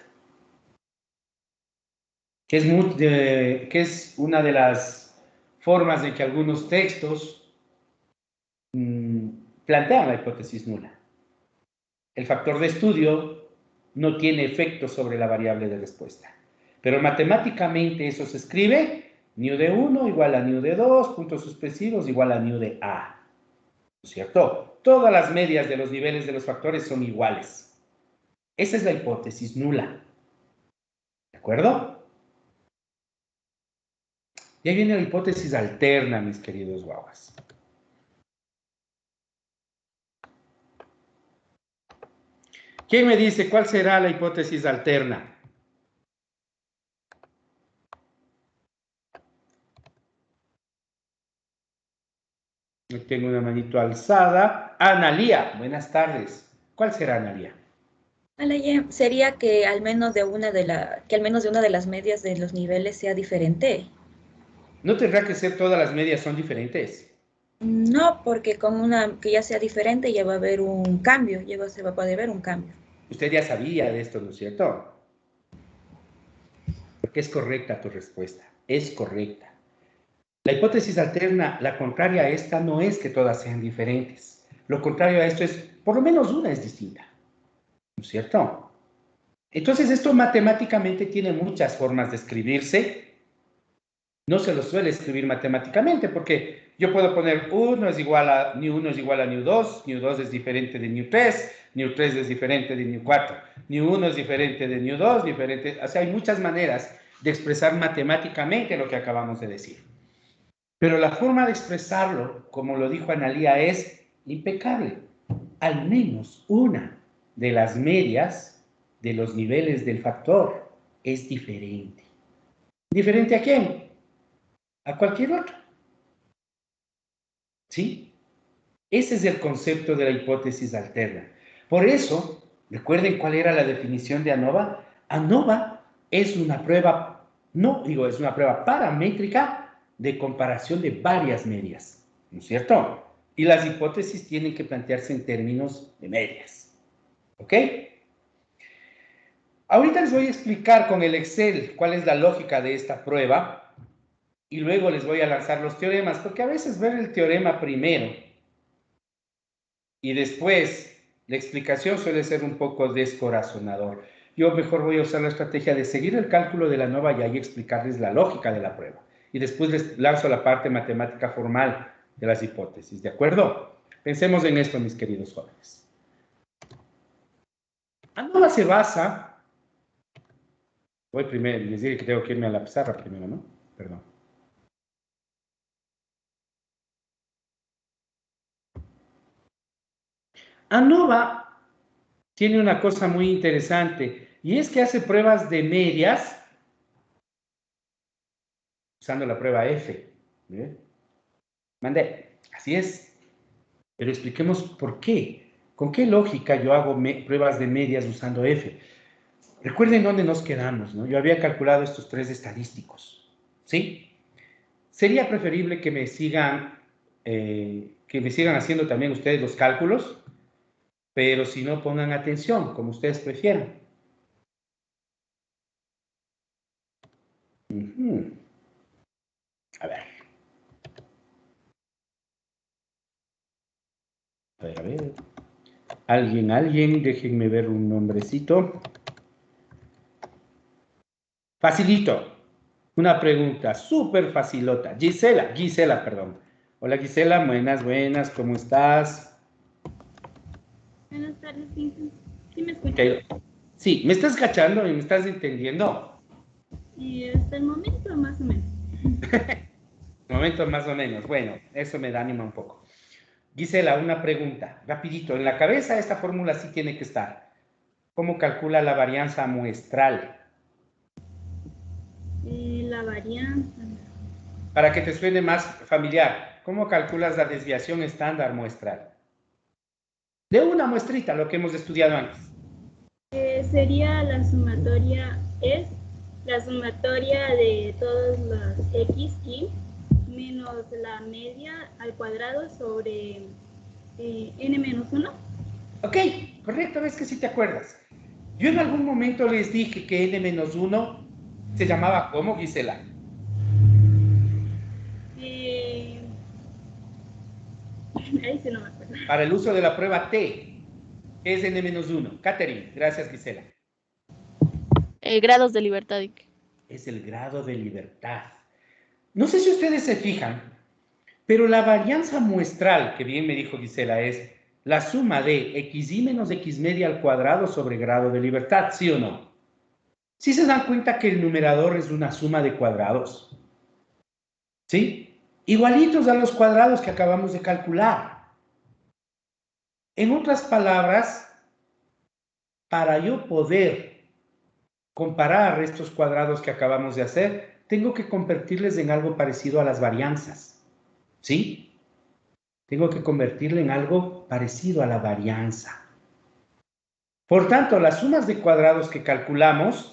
Que es una de las formas en que algunos textos plantean la hipótesis nula. El factor de estudio no tiene efecto sobre la variable de respuesta. Pero matemáticamente eso se escribe ñu de 1 igual a ñu de 2, puntos suspensivos igual a ñu de A. ¿No es cierto? Todas las medias de los niveles de los factores son iguales. Esa es la hipótesis nula. ¿De acuerdo? Y ahí viene la hipótesis alterna, mis queridos guaguas. ¿Quién me dice cuál será la hipótesis alterna? Tengo una manito alzada. Analía, buenas tardes. ¿Cuál será, Analía? Sería que al menos de una de las medias de los niveles sea diferente. ¿No tendrá que ser todas las medias son diferentes? No, porque con una que ya sea diferente ya va a haber un cambio, se va a poder ver un cambio. Usted ya sabía de esto, ¿no es cierto? Porque es correcta tu respuesta, es correcta. La hipótesis alterna, la contraria a esta, no es que todas sean diferentes. Lo contrario a esto es, por lo menos una es distinta, ¿no es cierto? Entonces, esto matemáticamente tiene muchas formas de escribirse. No se lo suele escribir matemáticamente, porque yo puedo poner 1 es igual a ñu1 es igual a ñu2 es diferente de ñu3 es diferente de ñu4, ñu1 es diferente de ñu2, diferente, o sea, hay muchas maneras de expresar matemáticamente lo que acabamos de decir. Pero la forma de expresarlo, como lo dijo Analía, es impecable. Al menos una de las medias de los niveles del factor es diferente. ¿Diferente a quién? A cualquier otro. ¿Sí? Ese es el concepto de la hipótesis alterna. Por eso, recuerden cuál era la definición de ANOVA. ANOVA es una prueba, es una prueba paramétrica de comparación de varias medias, ¿no es cierto? Y las hipótesis tienen que plantearse en términos de medias. ¿Ok? Ahorita les voy a explicar con el Excel cuál es la lógica de esta prueba. Y luego les voy a lanzar los teoremas, porque a veces ver el teorema primero y después la explicación suele ser un poco descorazonador. Yo mejor voy a usar la estrategia de seguir el cálculo de la ANOVA y ahí explicarles la lógica de la prueba. Y después les lanzo la parte matemática formal de las hipótesis, ¿de acuerdo? Pensemos en esto, mis queridos jóvenes. ANOVA se basa Voy primero, les diré que tengo que irme a la pizarra primero, ¿no? Perdón. ANOVA tiene una cosa muy interesante y es que hace pruebas de medias usando la prueba F. ¿Ve? Mandé, así es. Pero expliquemos por qué. ¿Con qué lógica yo hago pruebas de medias usando F? Recuerden dónde nos quedamos, ¿no? Yo había calculado estos 3 estadísticos, ¿sí? Sería preferible que me sigan haciendo también ustedes los cálculos, pero si no, pongan atención, como ustedes prefieran. A ver. A ver. Alguien, déjenme ver un nombrecito. Facilito. Una pregunta súper facilota. Gisela, perdón. Hola Gisela, buenas, ¿cómo estás? Buenas tardes, sí me escuchas. Okay. Sí, ¿me estás cachando y me estás entendiendo? Y hasta el momento, más o menos. Momento más o menos. Bueno, eso me da ánimo un poco. Gisela, una pregunta, rapidito. En la cabeza esta fórmula sí tiene que estar. ¿Cómo calcula la varianza muestral? La varianza. Para que te suene más familiar, ¿cómo calculas la desviación estándar muestral? De una muestrita, lo que hemos estudiado antes. Sería la sumatoria, es la sumatoria de todas las x, y menos la media al cuadrado sobre n menos 1. Ok, correcto, ves que sí te acuerdas. Yo en algún momento les dije que n menos 1 se llamaba ¿cómo, Gisela? Ahí sí no me acuerdo. Para el uso de la prueba T, ¿qué es n menos 1? Catherine, gracias Gisela. Grados de libertad. Es el grado de libertad. No sé si ustedes se fijan, pero la varianza muestral, que bien me dijo Gisela, es la suma de xy menos x media al cuadrado sobre grado de libertad, ¿sí o no? ¿Sí se dan cuenta que el numerador es una suma de cuadrados? ¿Sí? Igualitos a los cuadrados que acabamos de calcular. En otras palabras, para yo poder comparar estos cuadrados que acabamos de hacer, tengo que convertirles en algo parecido a las varianzas. ¿Sí? Tengo que convertirle en algo parecido a la varianza. Por tanto, las sumas de cuadrados que calculamos,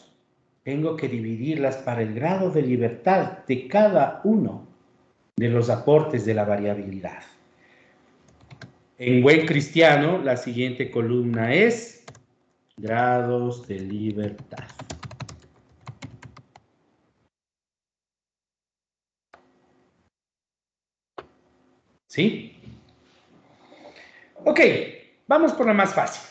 tengo que dividirlas para el grado de libertad de cada uno de los aportes de la variabilidad. En buen cristiano, la siguiente columna es grados de libertad. ¿Sí? Ok, vamos por la más fácil.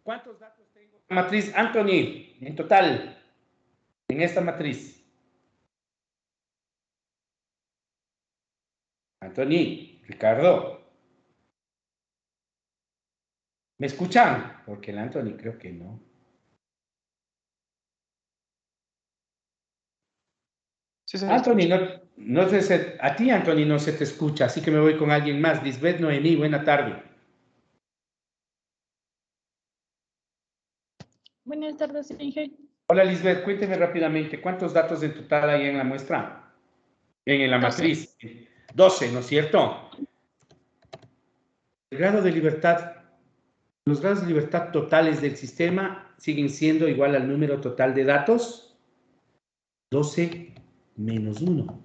¿Cuántos datos tengo en la matriz, Anthony, en total, en esta matriz? Anthony, Ricardo. ¿Me escuchan? Porque el Anthony creo que no. Sí, se Anthony, a ti, Anthony, no se te escucha, así que me voy con alguien más. Lisbeth Noemí, buena tarde. Buenas tardes, Inge. Hola, Lisbeth, cuénteme rápidamente, ¿cuántos datos en total hay en la muestra? En la 12. matriz. 12, ¿no es cierto? El grado de libertad, los grados de libertad totales del sistema siguen siendo igual al número total de datos. 12 menos 1.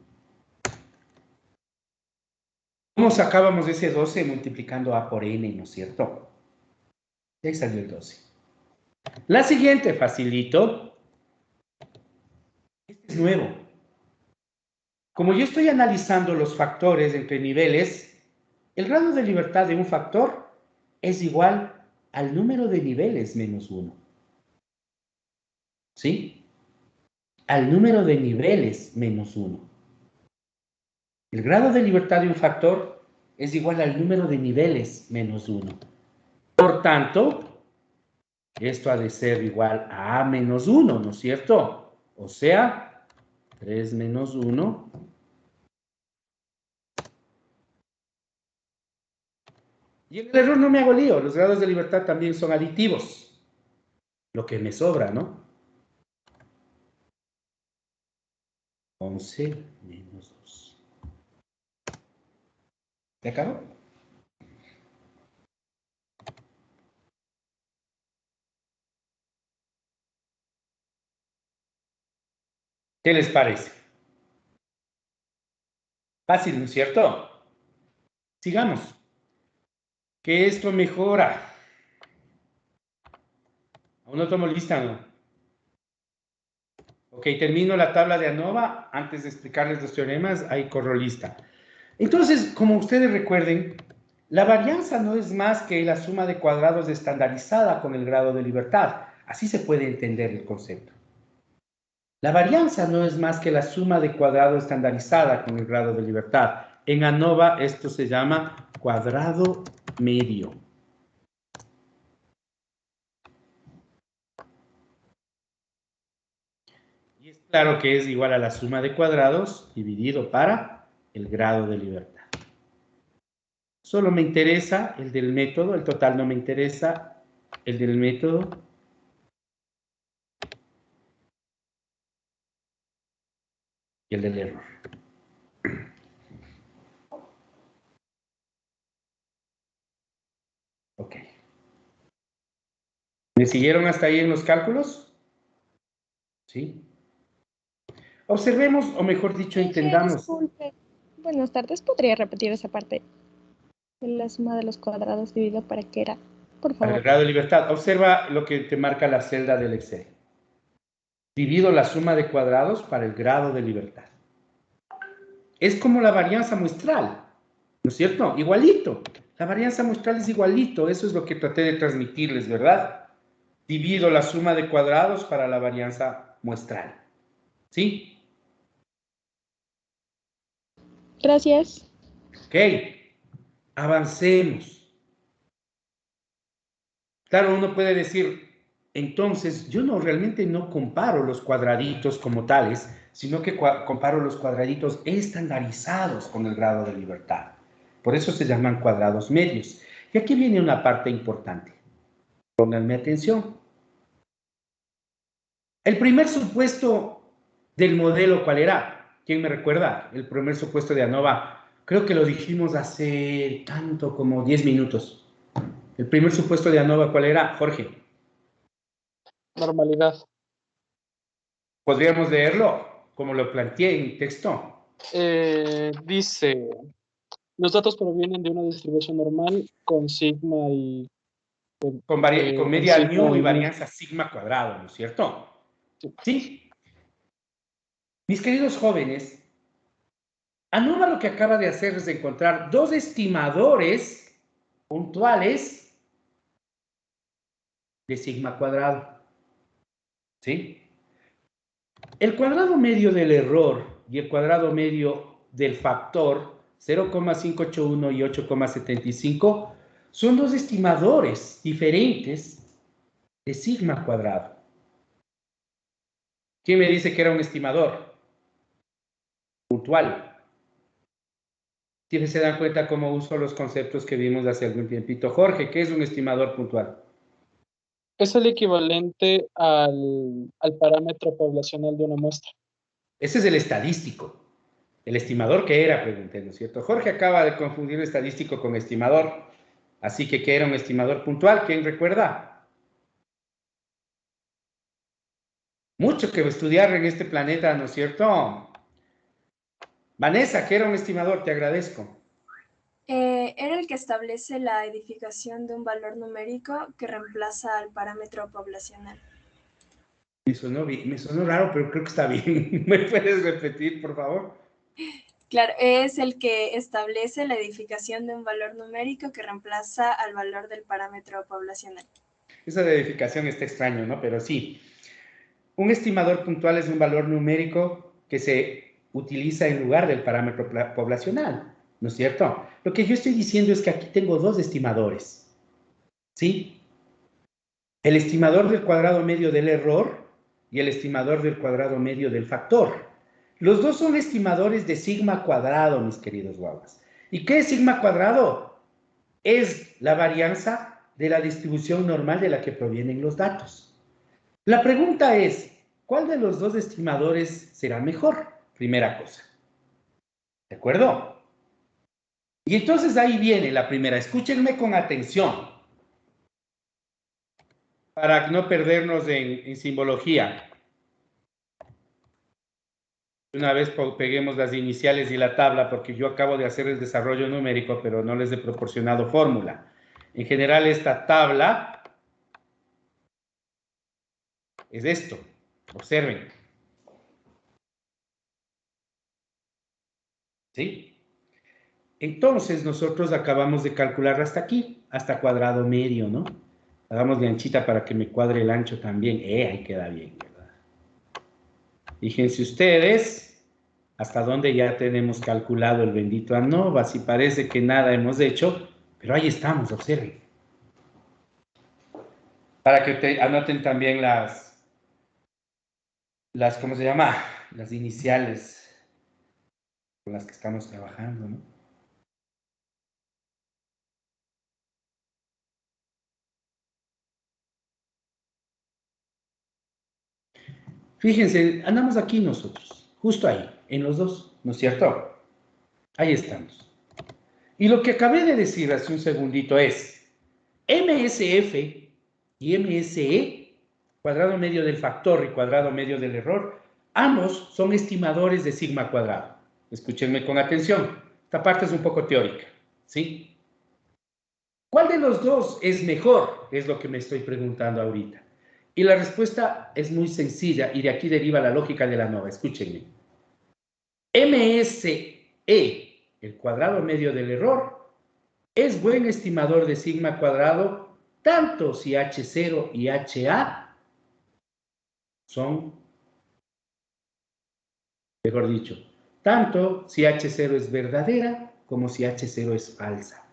¿Cómo sacábamos ese 12 multiplicando A por N, no es cierto? Ahí salió el 12. La siguiente, facilito. Este es nuevo. Como yo estoy analizando los factores entre niveles, el grado de libertad de un factor es igual al número de niveles menos 1. ¿Sí? Al número de niveles menos 1. El grado de libertad de un factor es igual al número de niveles menos 1. Por tanto, Esto ha de ser igual a menos 1, ¿no es cierto? O sea, 3 menos 1. Y en el error no me hago lío, los grados de libertad también son aditivos. Lo que me sobra, ¿no? 11 menos 2. ¿Se acabó? ¿Qué les parece? Fácil, ¿no es cierto? Sigamos. Que esto mejora. Aún no tomo lista, ¿no? Ok, termino la tabla de ANOVA. Antes de explicarles los teoremas, ahí corro lista. Entonces, como ustedes recuerden, la varianza no es más que la suma de cuadrados estandarizada con el grado de libertad. Así se puede entender el concepto. La varianza no es más que la suma de cuadrado estandarizada con el grado de libertad. En ANOVA esto se llama cuadrado medio. Y es claro que es igual a la suma de cuadrados dividido para el grado de libertad. Solo me interesa el del método, el total no me interesa, el del método. Y el del error. Ok. ¿Me siguieron hasta ahí en los cálculos? ¿Sí? Observemos, o mejor dicho, entendamos. Disculpe. Buenas tardes. ¿Podría repetir esa parte de la suma de los cuadrados dividido para qué era? Por Para el favor. grado de libertad. Observa lo que te marca la celda del Excel. Divido la suma de cuadrados para el grado de libertad. Es como la varianza muestral, ¿no es cierto? Igualito. La varianza muestral es igualito. Eso es lo que traté de transmitirles, ¿verdad? Divido la suma de cuadrados para la varianza muestral. ¿Sí? Gracias. Ok. Avancemos. Claro, uno puede decir, entonces, yo realmente no comparo los cuadraditos como tales, sino que comparo los cuadraditos estandarizados con el grado de libertad. Por eso se llaman cuadrados medios. Y aquí viene una parte importante. Pónganme atención. El primer supuesto del modelo, ¿cuál era? ¿Quién me recuerda? El primer supuesto de ANOVA. Creo que lo dijimos hace tanto como 10 minutos. El primer supuesto de ANOVA, ¿cuál era, Jorge? Normalidad. ¿Podríamos leerlo como lo planteé en texto? Dice, los datos provienen de una distribución normal con sigma y... Con media mu y varianza sigma cuadrado, ¿no es cierto? Sí. Mis queridos jóvenes, ANOVA lo que acaba de hacer es encontrar dos estimadores puntuales de sigma cuadrado. ¿Sí? El cuadrado medio del error y el cuadrado medio del factor 0,581 y 8,75 son dos estimadores diferentes de sigma cuadrado. ¿Quién me dice que era un estimador puntual? Si se dan cuenta cómo uso los conceptos que vimos hace algún tiempito. Jorge, ¿qué es un estimador puntual? Es el equivalente al parámetro poblacional de una muestra. Ese es el estadístico. El estimador, ¿qué era? Pregunté, ¿no es cierto? Jorge acaba de confundir estadístico con estimador. Así que, ¿qué era un estimador puntual? ¿Quién recuerda? Mucho que estudiar en este planeta, ¿no es cierto? Vanessa, ¿qué era un estimador? Te agradezco. Era el que establece la edificación de un valor numérico que reemplaza al parámetro poblacional. Me sonó raro, pero creo que está bien. ¿Me puedes repetir, por favor? Claro, es el que establece la edificación de un valor numérico que reemplaza al valor del parámetro poblacional. Esa de edificación está extraño, ¿no? Pero sí. Un estimador puntual es un valor numérico que se utiliza en lugar del parámetro poblacional, ¿no es cierto? Lo que yo estoy diciendo es que aquí tengo dos estimadores, ¿sí? el estimador del cuadrado medio del error y el estimador del cuadrado medio del factor. Los dos son estimadores de sigma cuadrado, mis queridos guaguas. ¿Y qué es sigma cuadrado? Es la varianza de la distribución normal de la que provienen los datos. La pregunta es, ¿cuál de los dos estimadores será mejor? Primera cosa. ¿De acuerdo? Y entonces ahí viene la primera. Escúchenme con atención para no perdernos en simbología. Una vez peguemos las iniciales y la tabla, porque yo acabo de hacer el desarrollo numérico, pero no les he proporcionado fórmula. En general, esta tabla es esto. Observen. ¿Sí? Entonces, nosotros acabamos de calcular hasta aquí, hasta cuadrado medio, ¿no? Hagamos de anchita para que me cuadre el ancho también. Ahí queda bien, ¿verdad? Fíjense ustedes hasta dónde ya tenemos calculado el bendito ANOVA. Si parece que nada hemos hecho, pero ahí estamos, observen. Para que anoten también ¿cómo se llama? Las iniciales con las que estamos trabajando, ¿no? Fíjense, andamos aquí nosotros, justo ahí, en los dos, ¿no es cierto? Ahí estamos. Y lo que acabé de decir hace un segundito es, MSF y MSE, cuadrado medio del factor y cuadrado medio del error, ambos son estimadores de sigma cuadrado. Escúchenme con atención, esta parte es un poco teórica, ¿sí? ¿Cuál de los dos es mejor? Es lo que me estoy preguntando ahorita. Y la respuesta es muy sencilla y de aquí deriva la lógica de la ANOVA. Escúchenme. MSE, el cuadrado medio del error, es buen estimador de sigma cuadrado tanto si H0 y HA son, mejor dicho, tanto si H0 es verdadera como si H0 es falsa.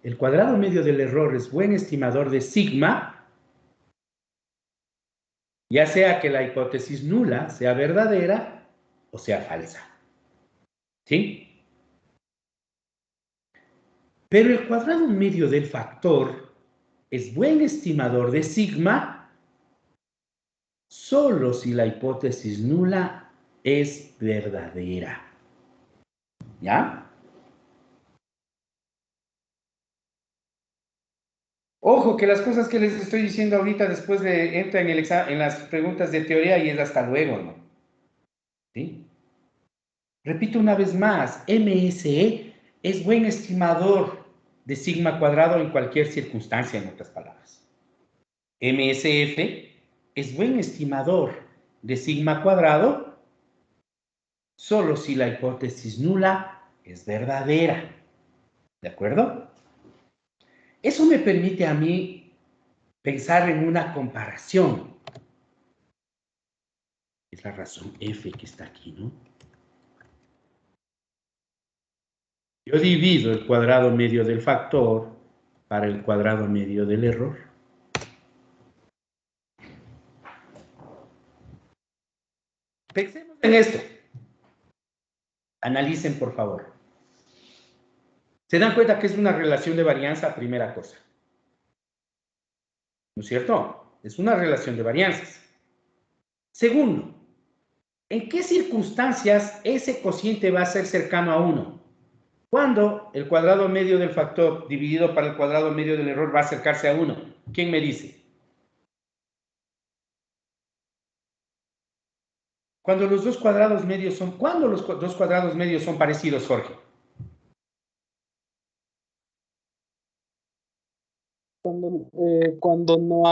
El cuadrado medio del error es buen estimador de sigma, ya sea que la hipótesis nula sea verdadera o sea falsa. ¿Sí? Pero el cuadrado medio del factor es buen estimador de sigma solo si la hipótesis nula es verdadera. ¿Ya? Ojo, que las cosas que les estoy diciendo ahorita después entra en las preguntas de teoría y es hasta luego, ¿no? ¿Sí? Repito una vez más, MSE es buen estimador de sigma cuadrado en cualquier circunstancia, en otras palabras. MSF es buen estimador de sigma cuadrado solo si la hipótesis nula es verdadera. ¿De acuerdo? Eso me permite a mí pensar en una comparación. Es la razón F que está aquí, ¿no? Yo divido el cuadrado medio del factor para el cuadrado medio del error. Pensemos en esto. Analicen, por favor. ¿Se dan cuenta que es una relación de varianza? Primera cosa. ¿No es cierto? Es una relación de varianzas. Segundo, ¿en qué circunstancias ese cociente va a ser cercano a 1? Cuando el cuadrado medio del factor dividido para el cuadrado medio del error va a acercarse a 1. ¿Quién me dice? Cuando los dos cuadrados medios son... ¿Cuándo los dos cuadrados medios son parecidos, Jorge? Cuando no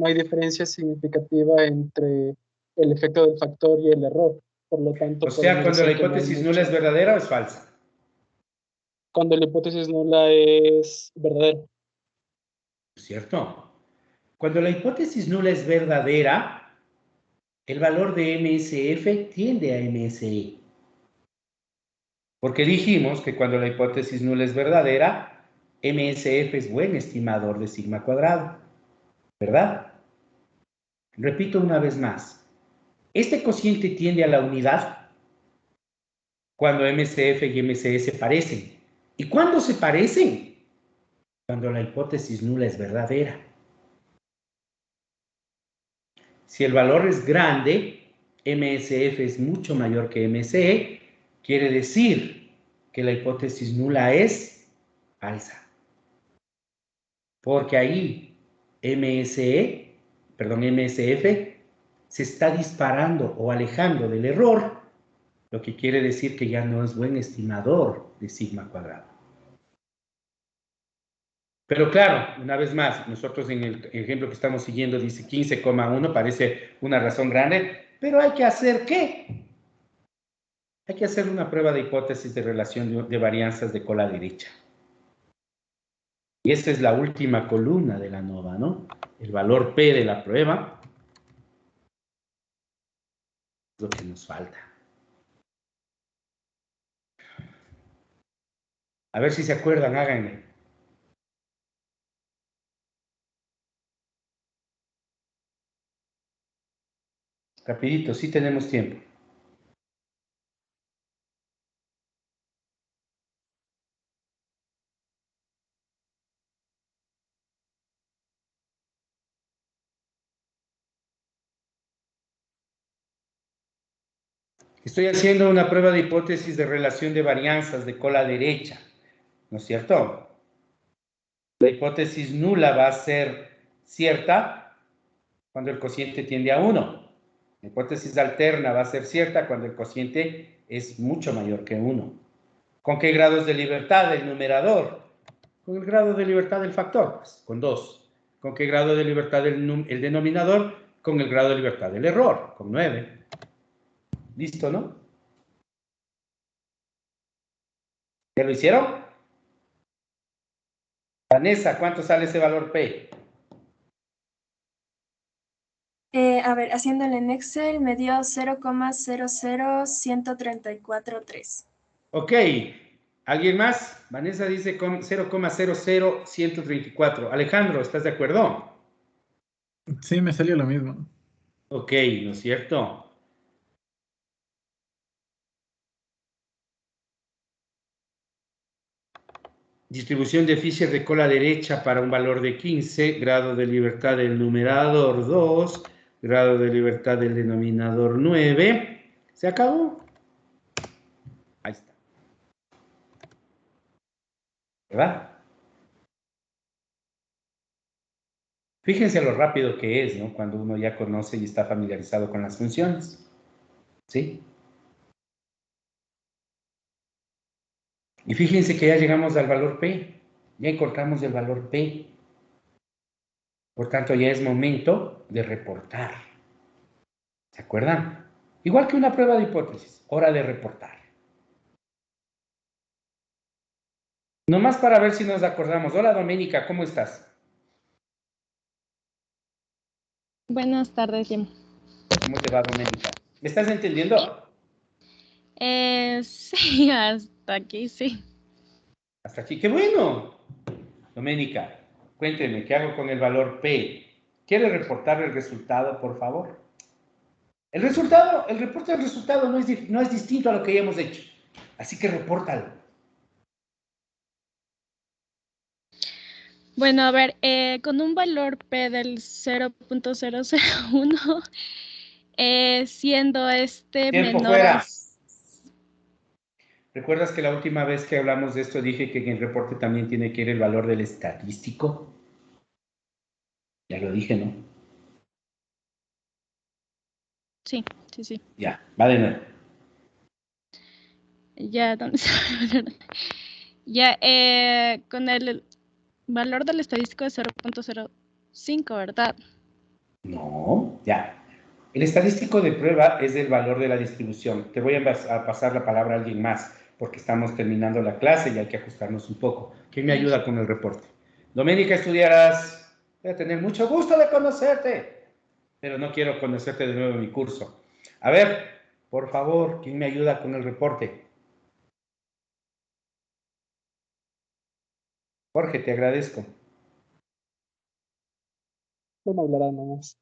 hay diferencia significativa entre el efecto del factor y el error. Por lo tanto, o sea, cuando la hipótesis nula es verdadera o es falsa. Cuando la hipótesis nula es verdadera. ¿Cierto? Cuando la hipótesis nula es verdadera, el valor de MSF tiende a MSE. Porque dijimos que cuando la hipótesis nula es verdadera, MSF es buen estimador de sigma cuadrado, ¿verdad? Repito una vez más. Este cociente tiende a la unidad cuando MSF y MSE se parecen. ¿Y cuándo se parecen? Cuando la hipótesis nula es verdadera. Si el valor es grande, MSF es mucho mayor que MSE, quiere decir que la hipótesis nula es falsa. Porque ahí MSF se está disparando o alejando del error, lo que quiere decir que ya no es buen estimador de sigma cuadrado. Pero claro, una vez más, nosotros en el ejemplo que estamos siguiendo dice 15,1, parece una razón grande, pero hay que hacer ¿qué? Hay que hacer una prueba de hipótesis de relación de varianzas de cola derecha. Y esta es la última columna de la ANOVA, ¿no? El valor P de la prueba es lo que nos falta. A ver si se acuerdan, háganme. Rapidito, sí tenemos tiempo. Estoy haciendo una prueba de hipótesis de relación de varianzas de cola derecha, ¿no es cierto? La hipótesis nula va a ser cierta cuando el cociente tiende a 1. La hipótesis alterna va a ser cierta cuando el cociente es mucho mayor que 1. ¿Con qué grados de libertad del numerador? Con el grado de libertad del factor, pues, con 2. ¿Con qué grado de libertad el denominador? Con el grado de libertad del error, con 9. ¿Listo, no? ¿Ya lo hicieron? Vanessa, ¿cuánto sale ese valor P? A ver, haciéndolo en Excel, me dio 0,00134.3. Ok. ¿Alguien más? Vanessa dice con 0,00134. Alejandro, ¿estás de acuerdo? Sí, me salió lo mismo. Ok, ¿no es cierto? Distribución de Fisher de cola derecha para un valor de 15, grado de libertad del numerador 2, grado de libertad del denominador 9. ¿Se acabó? Ahí está. ¿Verdad? Fíjense lo rápido que es, ¿no? Cuando uno ya conoce y está familiarizado con las funciones. ¿Sí? Y fíjense que ya llegamos al valor P. Ya encontramos el valor P. Por tanto, ya es momento de reportar. ¿Se acuerdan? Igual que una prueba de hipótesis, hora de reportar. Nomás para ver si nos acordamos. Hola, Doménica, ¿cómo estás? Buenas tardes, Jim. ¿Cómo te va, Doménica? ¿Me estás entendiendo? Sí, hasta aquí sí. Hasta aquí. ¡Qué bueno! Doménica, cuénteme, ¿qué hago con el valor P? ¿Quiere reportar el resultado, por favor? El resultado, el reporte del resultado no es distinto a lo que ya hemos hecho. Así que repórtalo. Bueno, a ver, con un valor P del 0.001, siendo este Tiempo menor fuera. al... ¿Recuerdas que la última vez que hablamos de esto dije que en el reporte también tiene que ir el valor del estadístico? Ya lo dije, ¿no? Sí, sí, sí. Ya, va de nuevo. Ya, ¿dónde está el valor? Ya, con el valor del estadístico de 0.05, ¿verdad? No, ya. El estadístico de prueba es el valor de la distribución. Te voy a pasar la palabra a alguien más, porque estamos terminando la clase y hay que ajustarnos un poco. ¿Quién me ayuda con el reporte? Doménica, estudiarás. Voy a tener mucho gusto de conocerte, pero no quiero conocerte de nuevo en mi curso. A ver, por favor, ¿quién me ayuda con el reporte? Jorge, te agradezco. No hablará nomás.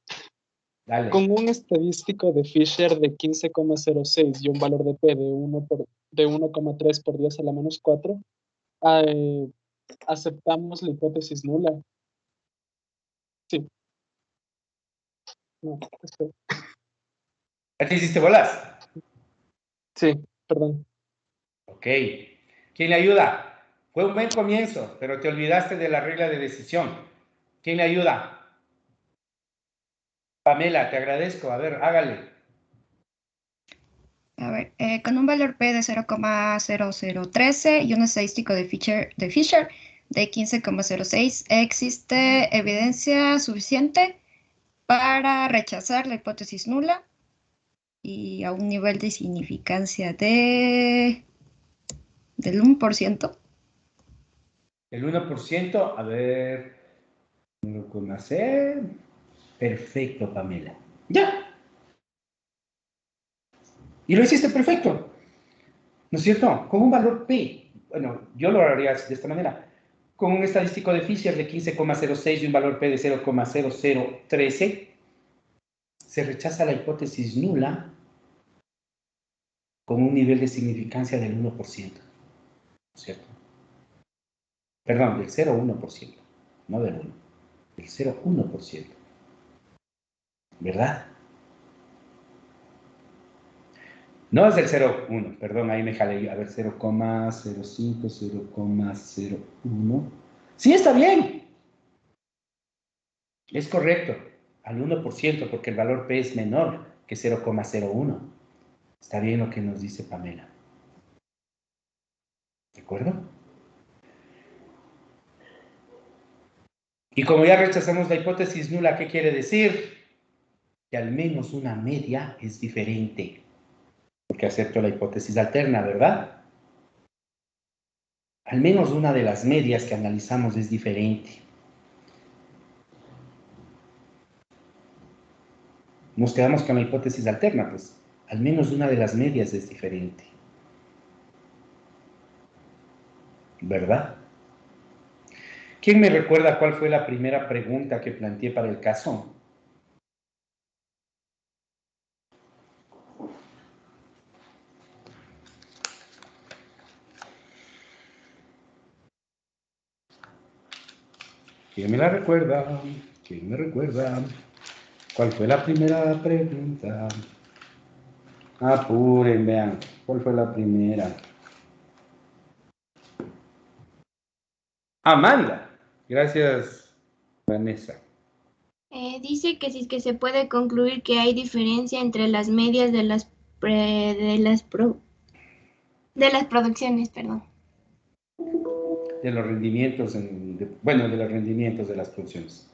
Dale. Con un estadístico de Fisher de 15,06 y un valor de P de 1,3 por 10 a la menos 4, aceptamos la hipótesis nula. Sí. No, espera. ¿A ti hiciste bolas? Sí, perdón. Ok. ¿Quién le ayuda? Fue un buen comienzo, pero te olvidaste de la regla de decisión. ¿Quién le ayuda? Pamela, te agradezco. A ver, hágale. A ver, con un valor P de 0,0013 y un estadístico de Fisher de 15,06, ¿existe evidencia suficiente para rechazar la hipótesis nula y a un nivel de significancia del 1%? El 1%, a ver, con hacer. Perfecto, Pamela. Ya. Y lo hiciste perfecto. ¿No es cierto? Con un valor P. Bueno, yo lo haría de esta manera. Con un estadístico de Fisher de 15,06 y un valor P de 0,0013, se rechaza la hipótesis nula con un nivel de significancia del 1%. ¿Cierto? Perdón, del 0,1%, no del 1, del 0,1%. ¿Verdad? No es del 0,1, perdón, ahí me jalé yo. A ver, 0,05, 0,01. Sí, está bien. Es correcto, al 1%, porque el valor P es menor que 0,01. Está bien lo que nos dice Pamela. ¿De acuerdo? Y como ya rechazamos la hipótesis nula, ¿qué quiere decir? Que al menos una media es diferente. Porque acepto la hipótesis alterna, ¿verdad? Al menos una de las medias que analizamos es diferente. Nos quedamos con la hipótesis alterna, pues al menos una de las medias es diferente. ¿Verdad? ¿Quién me recuerda cuál fue la primera pregunta que planteé para el caso? ¿Quién me la recuerda? ¿Quién me recuerda? ¿Cuál fue la primera pregunta? Apuren, vean. ¿Cuál fue la primera? Amanda. Gracias, Vanessa. Dice que si es que se puede concluir que hay diferencia entre las medias de las producciones, perdón. De los rendimientos, de los rendimientos de las producciones.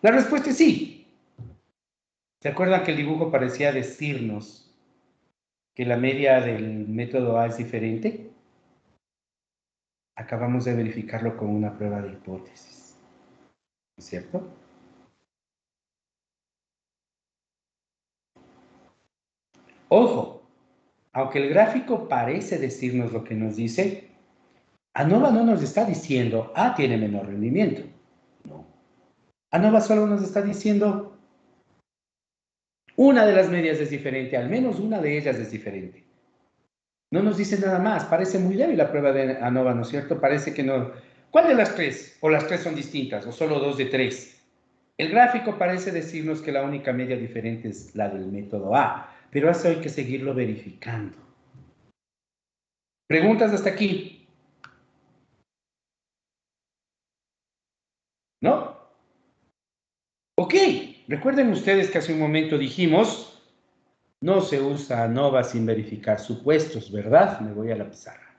La respuesta es sí. ¿Se acuerdan que el dibujo parecía decirnos que la media del método A es diferente? Acabamos de verificarlo con una prueba de hipótesis. ¿No es cierto? Ojo, aunque el gráfico parece decirnos lo que nos dice, ANOVA no nos está diciendo A tiene menor rendimiento. No. ANOVA solo nos está diciendo una de las medias es diferente, al menos una de ellas es diferente. No nos dice nada más, parece muy débil la prueba de ANOVA, ¿no es cierto? Parece que no. ¿Cuál de las tres? ¿O las tres son distintas? ¿O solo 2 de 3? El gráfico parece decirnos que la única media diferente es la del método A, pero eso hay que seguirlo verificando. ¿Preguntas hasta aquí? ¿No? Ok, recuerden ustedes que hace un momento dijimos, no se usa ANOVA sin verificar supuestos, ¿verdad? Me voy a la pizarra.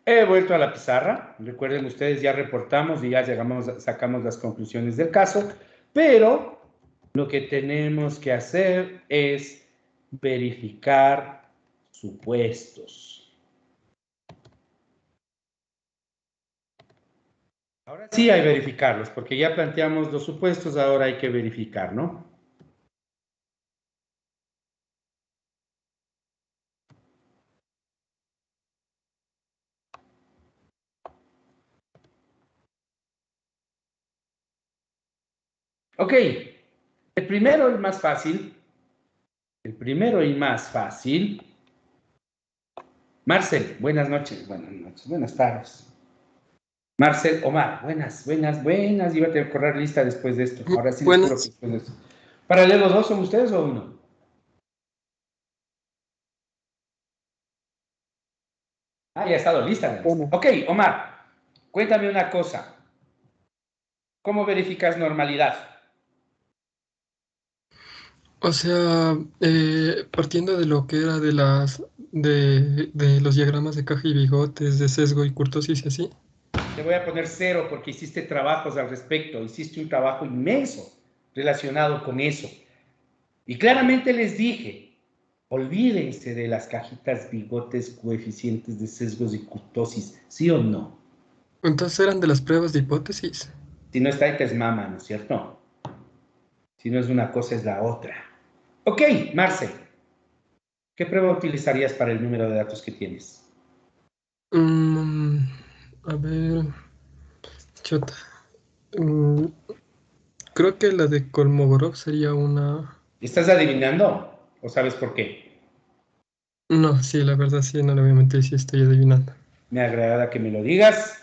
He vuelto a la pizarra. Recuerden ustedes, ya reportamos y ya sacamos las conclusiones del caso, pero lo que tenemos que hacer es verificar supuestos. Ahora sí hay que verificarlos, porque ya planteamos los supuestos, ahora hay que verificar, ¿no? Ok, el primero, el más fácil. El primero y más fácil. Marcel, buenas noches, buenas tardes. Marcel, Omar, buenas. Iba a tener que correr lista después de esto. Ahora sí les juro que después de esto. ¿Paralelos 2 son ustedes o uno? Ah, ya ha estado lista. Ok, Omar, cuéntame una cosa. ¿Cómo verificas normalidad? O sea, partiendo de lo que era de los diagramas de caja y bigotes, de sesgo y kurtosis y así. Te voy a poner 0 porque hiciste trabajos al respecto. Hiciste un trabajo inmenso relacionado con eso. Y claramente les dije, olvídense de las cajitas, bigotes, coeficientes de sesgos y kurtosis, ¿sí o no? Entonces eran de las pruebas de hipótesis. Si no está ahí, te es mama, ¿no es cierto? Si no es una cosa, es la otra. Ok, Marce, ¿qué prueba utilizarías para el número de datos que tienes? A ver, chota. Creo que la de Kolmogorov sería una... ¿Estás adivinando o sabes por qué? No, sí, la verdad sí, no le voy a mentir, sí estoy adivinando. Me agrada que me lo digas.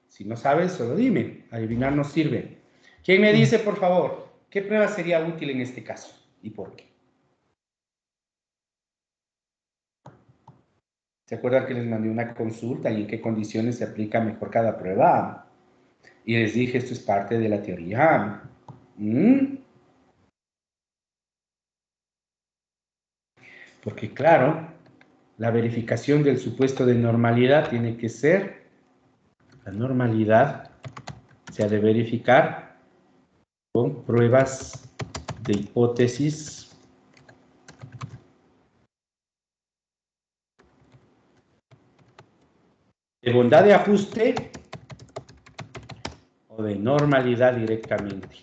Si no sabes, solo dime. Adivinar no sirve. ¿Quién me dice, por favor, qué prueba sería útil en este caso y por qué? ¿Se acuerdan que les mandé una consulta y en qué condiciones se aplica mejor cada prueba? Y les dije, esto es parte de la teoría. Porque claro, la verificación del supuesto de normalidad tiene que ser, la normalidad se ha de verificar con pruebas de hipótesis de bondad de ajuste o de normalidad directamente.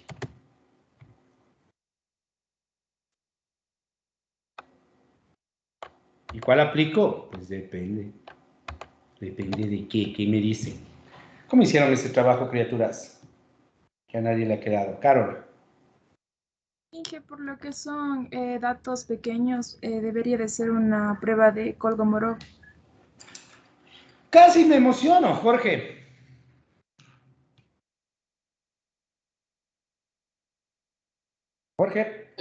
¿Y cuál aplico? Pues depende. Depende de qué me dicen. ¿Cómo hicieron ese trabajo, criaturas? Que a nadie le ha quedado. Carol. Inge, por lo que son datos pequeños, debería de ser una prueba de Kolmogorov. Casi me emociono, Jorge. Jorge.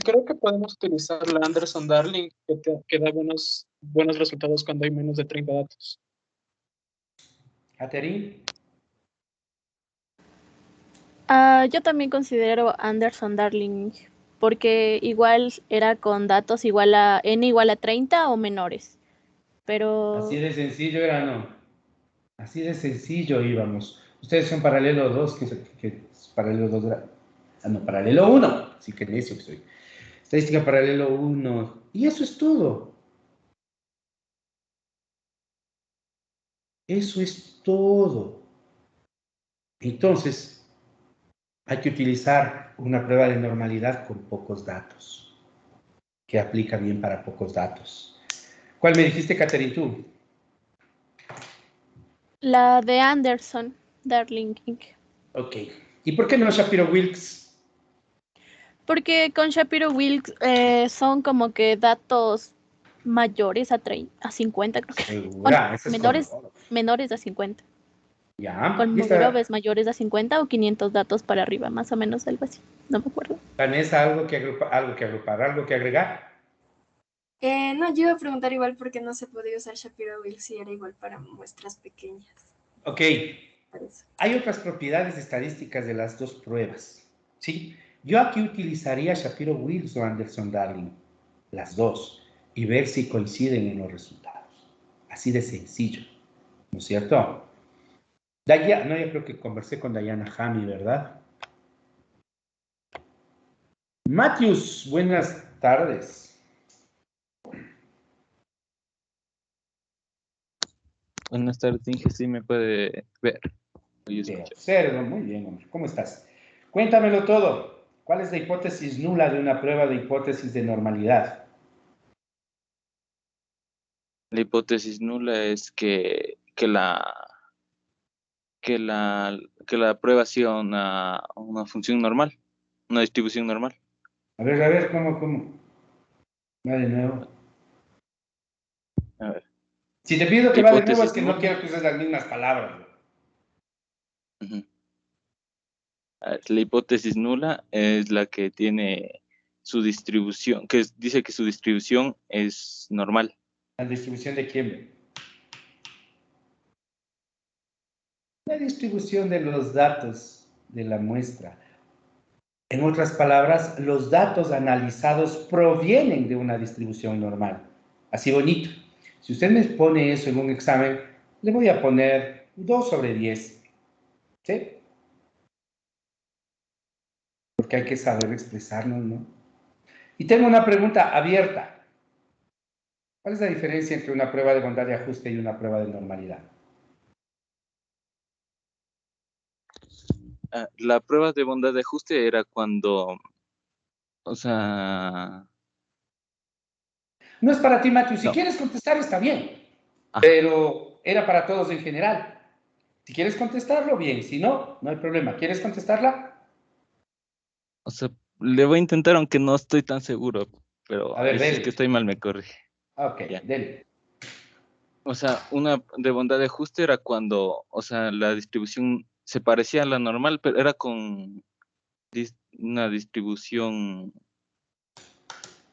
Creo que podemos utilizar la Anderson-Darling, que da buenos resultados cuando hay menos de 30 datos. Catherine. Yo también considero Anderson-Darling, porque igual era con datos igual a n igual a 30 o menores. Pero... Así de sencillo era, ¿no? Así de sencillo íbamos. Ustedes son paralelo 2, que es paralelo 2 era... Ah, no, paralelo 1. Así que necio que soy. Estadística paralelo 1. Y eso es todo. Eso es todo. Entonces, hay que utilizar una prueba de normalidad con pocos datos, que aplica bien para pocos datos. ¿Cuál me dijiste, Catherine, tú? La de Anderson-Darling. Ok. ¿Y por qué no Shapiro-Wilks? Porque con Shapiro-Wilks son como que datos mayores a 50, creo que. Segura, eso es menores a 50. Ya. Kolmogorov es mayores a 50 o 500 datos para arriba, más o menos algo así. No me acuerdo. Vanessa, algo que agrupar, algo que agregar. No, yo iba a preguntar igual porque no se podía usar Shapiro-Wilks si era igual para muestras pequeñas. Ok. Hay otras propiedades estadísticas de las dos pruebas. ¿Sí? Yo aquí utilizaría Shapiro-Wilks o Anderson-Darling, las dos, y ver si coinciden en los resultados. Así de sencillo. ¿No es cierto? Yo creo que conversé con Diana Hami, ¿verdad? Matthews, buenas tardes. Buenas tardes, Inge, sí me puede ver. Te observo, muy bien, hombre. ¿Cómo estás? Cuéntamelo todo. ¿Cuál es la hipótesis nula de una prueba de hipótesis de normalidad? La hipótesis nula es que la prueba sea una función normal, una distribución normal. A ver, ¿cómo? Va de nuevo. A ver. Si te pido que La va de nuevo es hipótesis que no nula. quiero que uses las mismas palabras. Ujú. A ver, la hipótesis nula es la que tiene su distribución, dice que su distribución es normal. ¿La distribución de quién? La distribución de los datos de la muestra. En otras palabras, los datos analizados provienen de una distribución normal. Así bonito. Si usted me pone eso en un examen, le voy a poner 2 sobre 10. ¿Sí? Porque hay que saber expresarnos, ¿no? Y tengo una pregunta abierta. ¿Cuál es la diferencia entre una prueba de bondad de ajuste y una prueba de normalidad? La prueba de bondad de ajuste era cuando, o sea... No es para ti, Matthew. Si No. quieres contestar, está bien. Pero era para todos en general. Si quieres contestarlo, bien. Si no, no hay problema. ¿Quieres contestarla? O sea, le voy a intentar, aunque no estoy tan seguro, pero A ver, ahí si es dele. que estoy mal me corrige. Ok, Ya. dele. O sea, una de bondad de ajuste era cuando, o sea, la distribución se parecía a la normal, pero era con una distribución...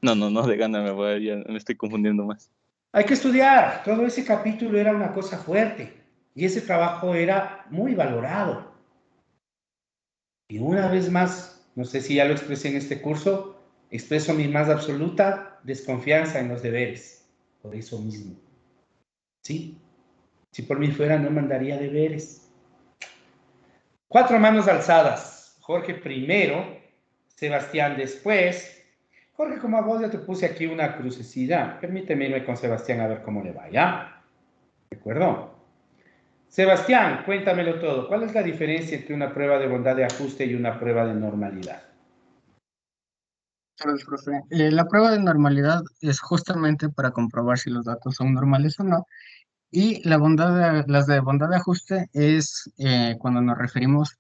No, de gana ya me estoy confundiendo más. Hay que estudiar. Todo ese capítulo era una cosa fuerte. Y ese trabajo era muy valorado. Y una vez más, no sé si ya lo expresé en este curso, expreso mi más absoluta desconfianza en los deberes. Por eso mismo. ¿Sí? Si por mí fuera, no mandaría deberes. 4 manos alzadas. Jorge primero, Sebastián después. Jorge, como a vos ya te puse aquí una crucecita, permíteme irme con Sebastián a ver cómo le va, ¿ya? ¿De acuerdo? Sebastián, cuéntamelo todo. ¿Cuál es la diferencia entre una prueba de bondad de ajuste y una prueba de normalidad? Gracias, profe. La prueba de normalidad es justamente para comprobar si los datos son normales o no. Y las de bondad de ajuste es cuando nos referimos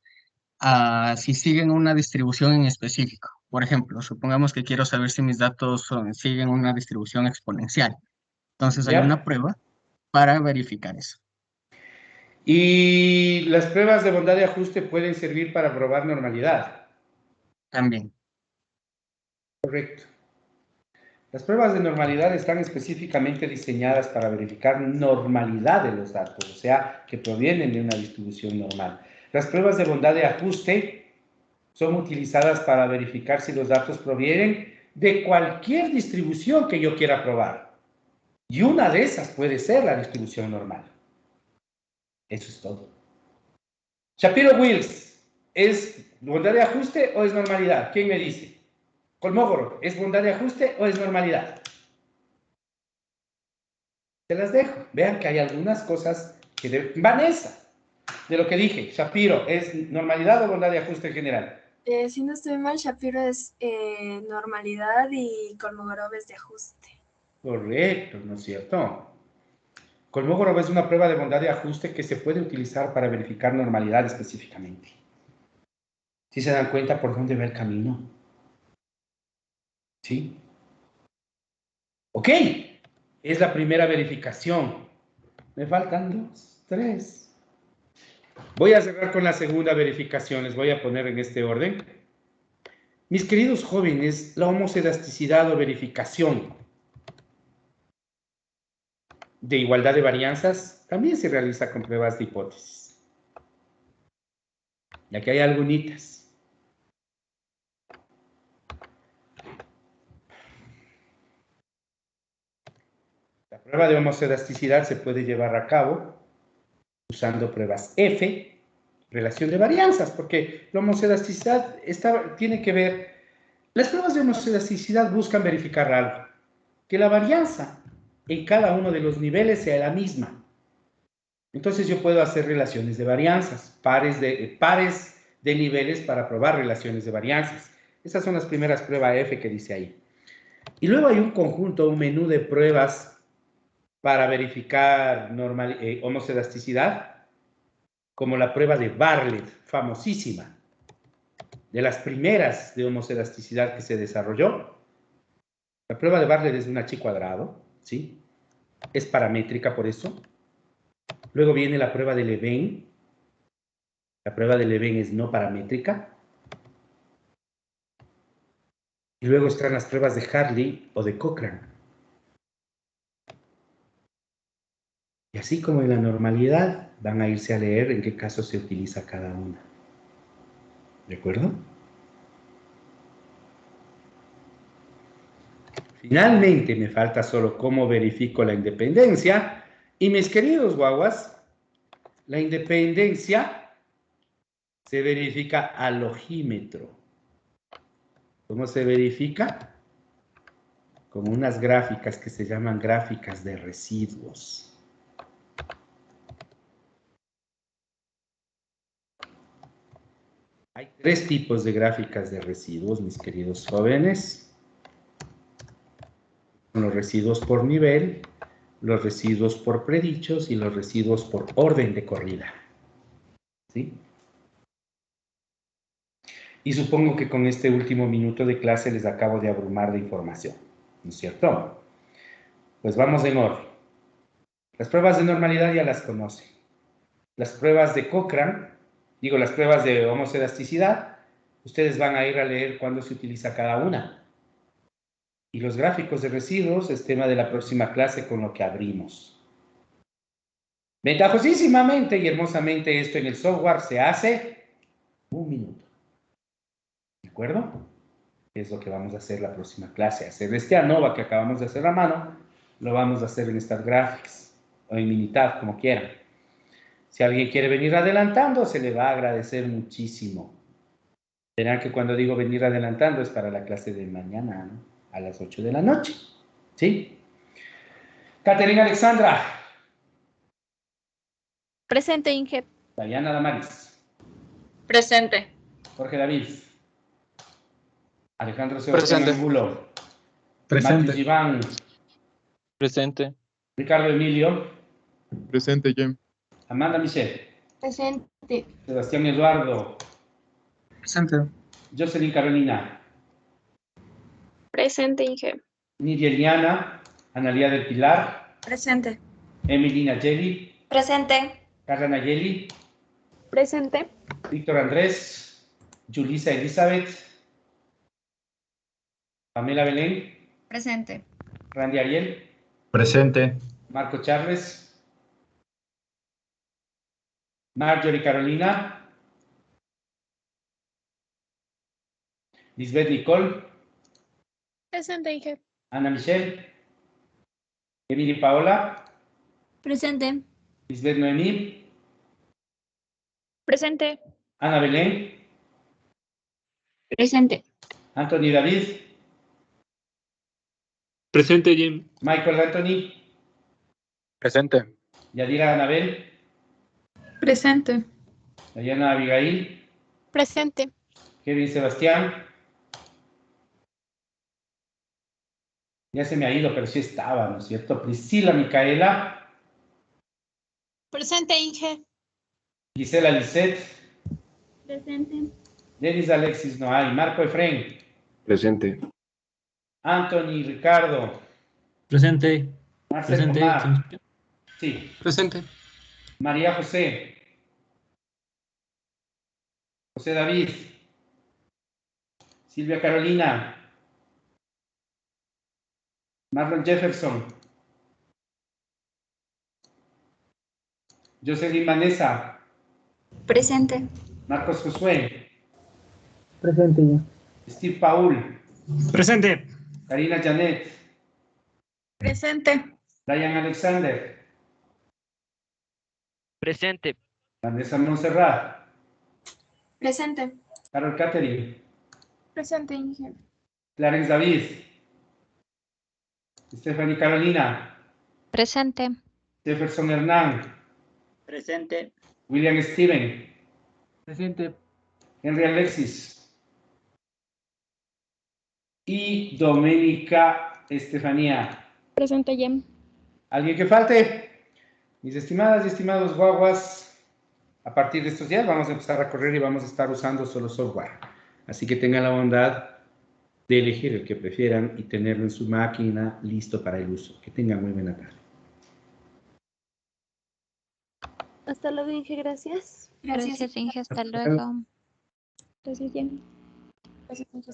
a si siguen una distribución en específico. Por ejemplo, supongamos que quiero saber si mis datos siguen una distribución exponencial. Entonces hay una ¿Ya? prueba para verificar eso. Y las pruebas de bondad de ajuste pueden servir para probar normalidad. También. Correcto. Las pruebas de normalidad están específicamente diseñadas para verificar normalidad de los datos, o sea, que provienen de una distribución normal. Las pruebas de bondad de ajuste son utilizadas para verificar si los datos provienen de cualquier distribución que yo quiera probar. Y una de esas puede ser la distribución normal. Eso es todo. Shapiro-Wills, ¿es bondad de ajuste o es normalidad? ¿Quién me dice? Kolmogorov, ¿es bondad de ajuste o es normalidad? Se las dejo. Vean que hay algunas cosas que deben... Vanessa, de lo que dije, Shapiro, ¿es normalidad o bondad de ajuste en general? Si no estoy mal, Shapiro es normalidad y Kolmogorov es de ajuste. Correcto, ¿no es cierto? Kolmogorov es una prueba de bondad de ajuste que se puede utilizar para verificar normalidad específicamente. ¿Sí se dan cuenta por dónde va el camino? ¿Sí? Ok, es la primera verificación. Me faltan 2, 3. Voy a cerrar con la segunda verificación. Les voy a poner en este orden. Mis queridos jóvenes, la homoscedasticidad o verificación de igualdad de varianzas también se realiza con pruebas de hipótesis. Y aquí hay algunitas. La prueba de homoscedasticidad se puede llevar a cabo usando pruebas F, relación de varianzas, porque la homoscedasticidad tiene que ver... Las pruebas de homoscedasticidad buscan verificar algo, que la varianza en cada uno de los niveles sea la misma. Entonces yo puedo hacer relaciones de varianzas, pares de niveles para probar relaciones de varianzas. Esas son las primeras pruebas F que dice ahí. Y luego hay un conjunto, un menú de pruebas para verificar homoselasticidad, como la prueba de Bartlett, famosísima, de las primeras de homoselasticidad que se desarrolló. La prueba de Bartlett es de un H cuadrado, ¿sí? Es paramétrica por eso. Luego viene la prueba de Levene. La prueba de Levene es no paramétrica. Y luego están las pruebas de Hartley o de Cochrane. Y así como en la normalidad, van a irse a leer en qué caso se utiliza cada una. ¿De acuerdo? Finalmente, me falta solo cómo verifico la independencia. Y mis queridos guaguas, la independencia se verifica al ojímetro. ¿Cómo se verifica? Con unas gráficas que se llaman gráficas de residuos. Hay tres tipos de gráficas de residuos, mis queridos jóvenes. Los residuos por nivel, los residuos por predichos y los residuos por orden de corrida. ¿Sí? Y supongo que con este último minuto de clase les acabo de abrumar de información, ¿no es cierto? Pues vamos en orden. Las pruebas de normalidad ya las conocen. Las pruebas de Cochrane, las pruebas de homoselasticidad, ustedes van a ir a leer cuándo se utiliza cada una. Y los gráficos de residuos es tema de la próxima clase con lo que abrimos. Ventajosísimamente y hermosamente esto en el software se hace un minuto. ¿De acuerdo? Es lo que vamos a hacer la próxima clase. Hacer este ANOVA que acabamos de hacer a mano, lo vamos a hacer en estas gráficas o en Minitab, como quieran. Si alguien quiere venir adelantando, se le va a agradecer muchísimo. Verán que cuando digo venir adelantando es para la clase de mañana, ¿no? A las 8 de la noche. ¿Sí? Caterina Alexandra. Presente, Inge. Dayana Damaris. Presente. Jorge David. Alejandro Sebastián Angulo. Presente. Matis Iván. Presente. Ricardo Emilio. Presente, Jem. Amanda Michelle. Presente. Sebastián Eduardo. Presente. Jocelyn Carolina. Presente, Inge. Nidia Eliana. Analía del Pilar. Presente. Emily Nayeli. Presente. Carla Nayeli. Presente. Víctor Andrés. Julisa Elizabeth. Pamela Belén. Presente. Randy Ariel. Presente. Marco Charles. Marjorie Carolina. Lisbeth Nicole. Presente, Inge. Ana Michelle. Emily Paola. Presente. Lisbeth Noemí. Presente. Ana Belén. Presente. Anthony David. Presente, Jim. Michael Anthony. Presente. Yadira Anabel. Presente. Dayana Abigail. Presente. Kevin Sebastián. Ya se me ha ido, pero sí estaba, ¿no es cierto? Priscila Micaela. Presente, Inge. Gisela Lisette. Presente. Denis Alexis no hay. Marco Efraín. Presente. Anthony Ricardo. Presente. Marcel Presente. Omar. Sí. Presente. María José. José David. Silvia Carolina. Marlon Jefferson. Jocelyn Vanessa. Presente. Marcos Josué. Presente ya. Steve Paul. Presente. Karina Janet. Presente. Ryan Alexander. Presente. Vanessa Montserrat. Presente. Carol Catherine. Presente, Inge. Clarence David. Stephanie Carolina. Presente. Jefferson Hernán. Presente. William Steven. Presente. Henry Alexis. Y Doménica Estefanía. Presente, Jem. ¿Alguien que falte? Mis estimadas y estimados guaguas, a partir de estos días vamos a empezar a correr y vamos a estar usando solo software. Así que tengan la bondad de elegir el que prefieran y tenerlo en su máquina listo para el uso. Que tengan muy buena tarde. Hasta luego, Inge, gracias. Gracias, Inge. Hasta luego. Gracias, Jem. Gracias, Inge.